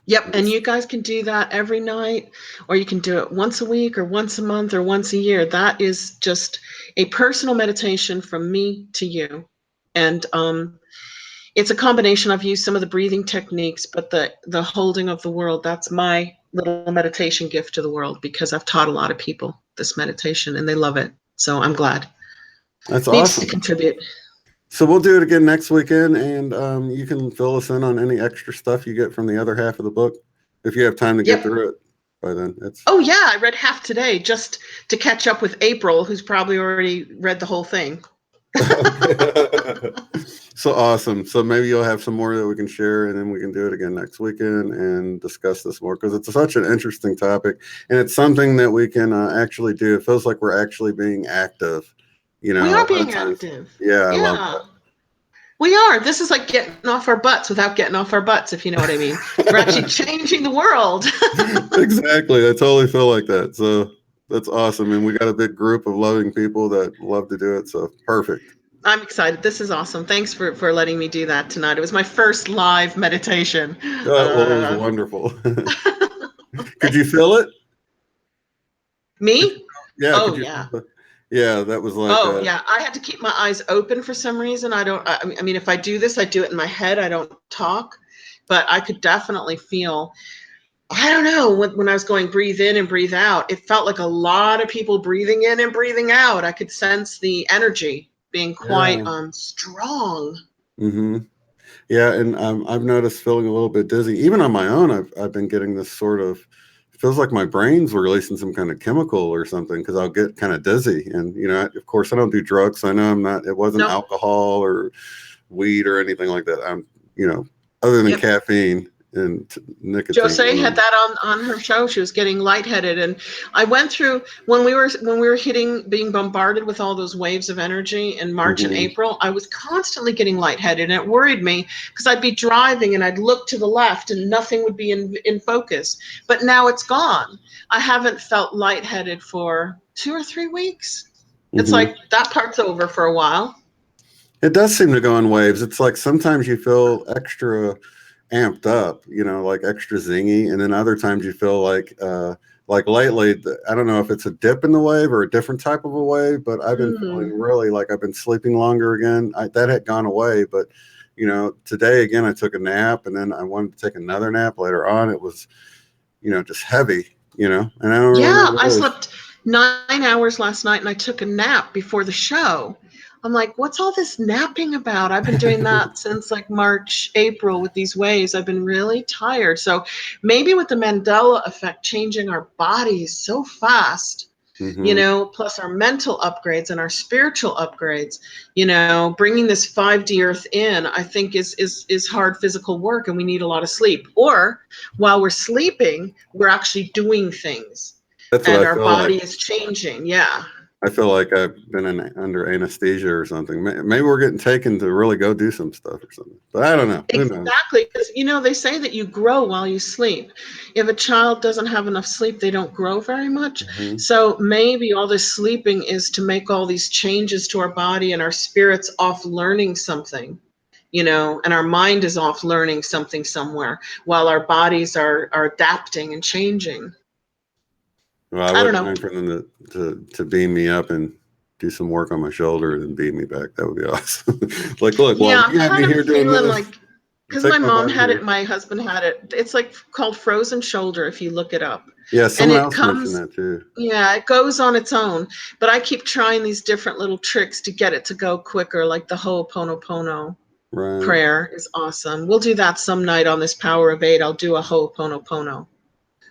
Yep, and you guys can do that every night, or you can do it once a week or once a month or once a year. That is just a personal meditation from me to you. And it's a combination. I've used some of the breathing techniques, but the holding of the world, that's my little meditation gift to the world, because I've taught a lot of people this meditation and they love it. So I'm glad. That's Needs to awesome. contribute. So we'll do it again next weekend, and you can fill us in on any extra stuff you get from the other half of the book, if you have time to get Yep. through it by then. It's Oh yeah, I read half today just to catch up with April, who's probably already read the whole thing. so awesome. So maybe you'll have some more that we can share, and then we can do it again next weekend and discuss this more, because it's such an interesting topic, and it's something that we can actually do. It feels like we're actually being active. We A are lot of being times. active. Yeah, I love Yeah. that. We are. This is like getting off our butts without getting off our butts, if you know what I mean. We're actually changing the world. Exactly. I totally feel like that. So that's awesome. And we got a big group of loving people that love to do it. So perfect. I'm excited. This is awesome. Thanks for letting me do that tonight. It was my first live meditation. Well, it was wonderful. Could you feel it? Me? Yeah. Oh, Could you? yeah. Yeah. That was like, Oh, yeah. I had to keep my eyes open for some reason. I mean, if I do this, I do it in my head. I don't talk. But I could definitely feel, I don't know, when I was going breathe in and breathe out, it felt like a lot of people breathing in and breathing out. I could sense the energy being quite yeah. strong. Mm-hmm. Yeah, and I've noticed feeling a little bit dizzy. Even on my own, I've been getting this sort of feels like my brain's releasing some kind of chemical or something because I'll get kind of dizzy. And of course, I don't do drugs. So I know I'm not. It wasn't Nope. alcohol or weed or anything like that. I'm other than Yep. caffeine and nicotine. Jose had that on her show. She was getting lightheaded, and I went through when we were being bombarded with all those waves of energy in March and Mm-hmm. April. I was constantly getting lightheaded, and it worried me because I'd be driving and I'd look to the left and nothing would be in focus. But now it's gone. I haven't felt lightheaded for 2 or 3 weeks. It's Mm-hmm. like that part's over for a while. It does seem to go in waves. It's like sometimes you feel extra amped up, like extra zingy, and then other times you feel like lately, I don't know if it's a dip in the wave or a different type of a wave, but I've been feeling really like I've been sleeping longer again. That had gone away, but today again, I took a nap, and then I wanted to take another nap later on. It was, just heavy, and I don't really know Yeah, what I it is. slept 9 hours last night and I took a nap before the show. I'm like, what's all this napping about? I've been doing that since like March, April with these waves. I've been really tired. So maybe with the Mandela effect changing our bodies so fast, Mm-hmm. plus our mental upgrades and our spiritual upgrades, bringing this 5D earth in, I think is hard physical work, and we need a lot of sleep. Or while we're sleeping, we're actually doing things That's what and I our feel like. body is changing. Yeah. I feel like I've been under anesthesia or something. Maybe we're getting taken to really go do some stuff or something. But I don't know. Who knows? Exactly, because they say that you grow while you sleep. If a child doesn't have enough sleep, they don't grow very much. Mm-hmm. So maybe all this sleeping is to make all these changes to our body, and our spirit's off learning something, and our mind is off learning something somewhere while our bodies are adapting and changing. Well, I I don't wouldn't know. mind for them to beam me up and do some work on my shoulder and then beam me back. That would be awesome. Like, look, Yeah, well, I'm you have me kind of here doing feeling this. like, because Take my my mom body had it, here. my husband had it. It's like called frozen shoulder if you look it up. Yeah, And someone it else mentioned comes, that too. yeah, it goes on its own. But I keep trying these different little tricks to get it to go quicker, like the Ho'oponopono Right. prayer is awesome. We'll do that some night on this Power of Eight. I'll do a Ho'oponopono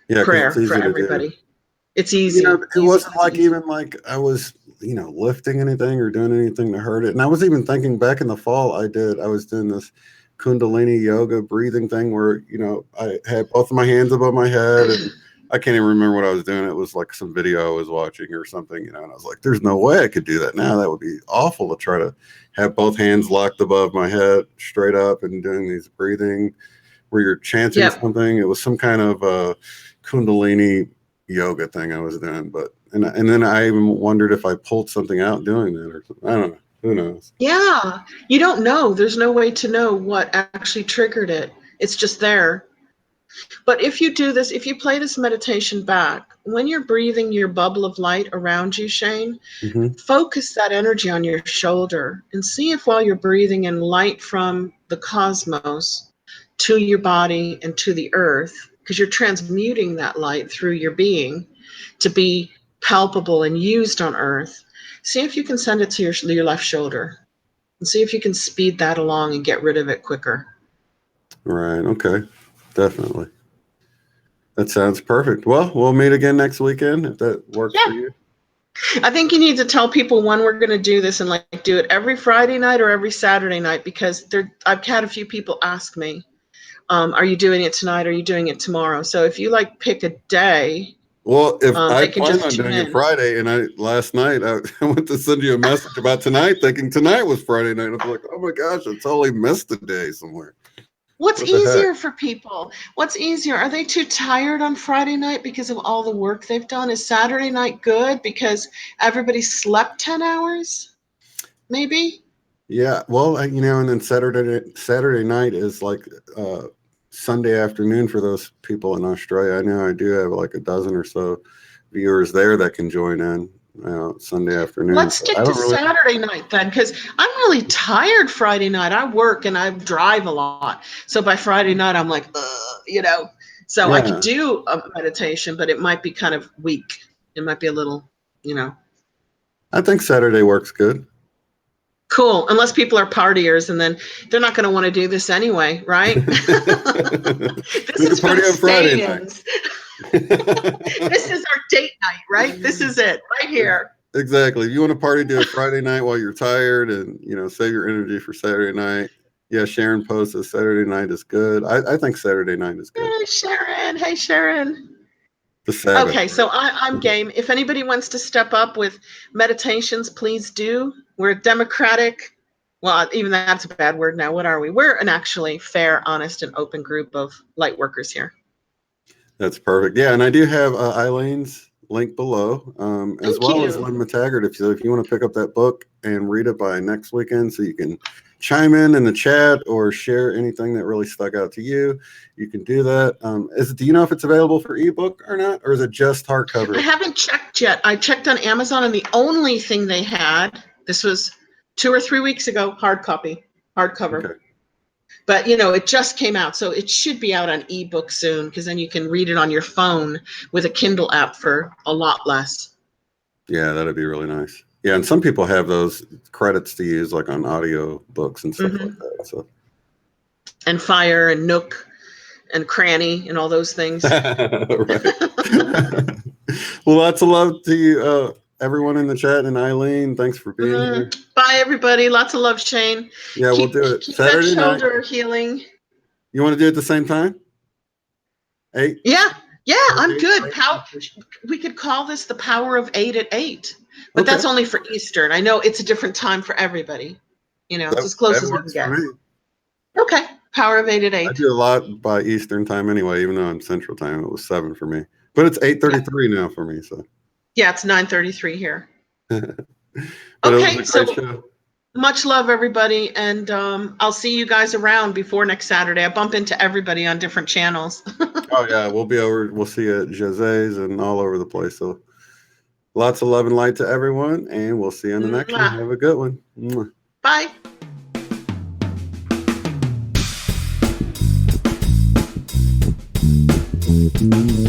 Yeah, because it's prayer for easy to do. everybody. It's easy, It easy, wasn't easy, like easy. even like I was, lifting anything or doing anything to hurt it. And I was even thinking back in the fall, I was doing this Kundalini yoga breathing thing where, I had both of my hands above my head and I can't even remember what I was doing. It was like some video I was watching or something, and I was like, there's no way I could do that now. That would be awful to try to have both hands locked above my head straight up and doing these breathing where you're chanting Yep. something. It was some kind of Kundalini yoga thing I was doing, but and then I even wondered if I pulled something out doing that or something. I don't know. Who knows? Yeah. You don't know. There's no way to know what actually triggered it. It's just there. But if you do this, if you play this meditation back, when you're breathing your bubble of light around you, Shane, Mm-hmm. focus that energy on your shoulder and see if while you're breathing in light from the cosmos to your body and to the earth, because you're transmuting that light through your being to be palpable and used on earth, see if you can send it to your left shoulder and see if you can speed that along and get rid of it quicker. Right. Okay. Definitely. That sounds perfect. Well, we'll meet again next weekend if that works for Yeah. you. I think you need to tell people when we're going to do this and like do it every Friday night or every Saturday night, because I've had a few people ask me, are you doing it tonight? Are you doing it tomorrow? So if you like pick a day Well, if They I can plan just on tune doing in. it Friday, and last night I went to send you a message about tonight, thinking tonight was Friday night. I was like, oh my gosh, I totally missed a day somewhere. What's What the heck? easier for people? What's easier? Are they too tired on Friday night because of all the work they've done? Is Saturday night good because everybody slept 10 hours? Maybe? Yeah, well, and then Saturday night is like Sunday afternoon for those people in Australia. I know I do have like a dozen or so viewers there that can join in Sunday afternoon. Let's So stick I to don't really. Saturday night then, because I'm really tired Friday night. I work and I drive a lot. So by Friday night, I'm like, So I could Yeah, do a meditation, but it might be kind of weak. It might be a little, I think Saturday works good. Cool. Unless people are partiers, and then they're not going to want to do this anyway, right? We This can is for party the on Friday night. stay-ins. This is our date night, right? This is it right here. Exactly. If you want to party, do it Friday night while you're tired, and save your energy for Saturday night. Yeah, Sharon posted Saturday night is good. I think Saturday night is good. Hey, Sharon. Hey, Sharon. The Sabbath. Okay, so I'm game. If anybody wants to step up with meditations, please do. We're a democratic, well, even that's a bad word now. What are we? We're an actually fair, honest, and open group of light workers here. That's perfect. Yeah, and I do have Eileen's link below, as Thank well you. as Lynne McTaggart. If you want to pick up that book and read it by next weekend, so you can chime in the chat or share anything that really stuck out to you, you can do that. Do you know if it's available for ebook or not, or is it just hardcover? I haven't checked yet. I checked on Amazon, and the only thing they had, this was 2 or 3 weeks ago, hardcover. Okay. But it just came out, so it should be out on ebook soon, because then you can read it on your phone with a Kindle app for a lot less. Yeah, that'd be really nice. Yeah, and some people have those credits to use, like on audio books and stuff like that. So. And Fire and Nook and Cranny and all those things. Right. Well, lots of love to you, everyone in the chat, and Eileen. Thanks for being here. Bye, everybody. Lots of love, Shane. Yeah, we'll do it keep Saturday that shoulder night. healing. You want to do it at the same time? 8? Yeah, I'm good. We could call this the power of 8 at 8, but Okay. that's only for Eastern. I know it's a different time for everybody. It's as close as we can get. Okay, power of 8 at 8. I do a lot by Eastern time anyway, even though I'm Central time. It was 7 for me, but it's 8:33 now for me. So yeah, it's 9:33 here. Okay, so much love, everybody, and I'll see you guys around before next Saturday. I bump into everybody on different channels. Oh yeah, we'll see you at José's and all over the place. So lots of love and light to everyone, and we'll see you on the next one. Have a good one. Bye. Mm-hmm.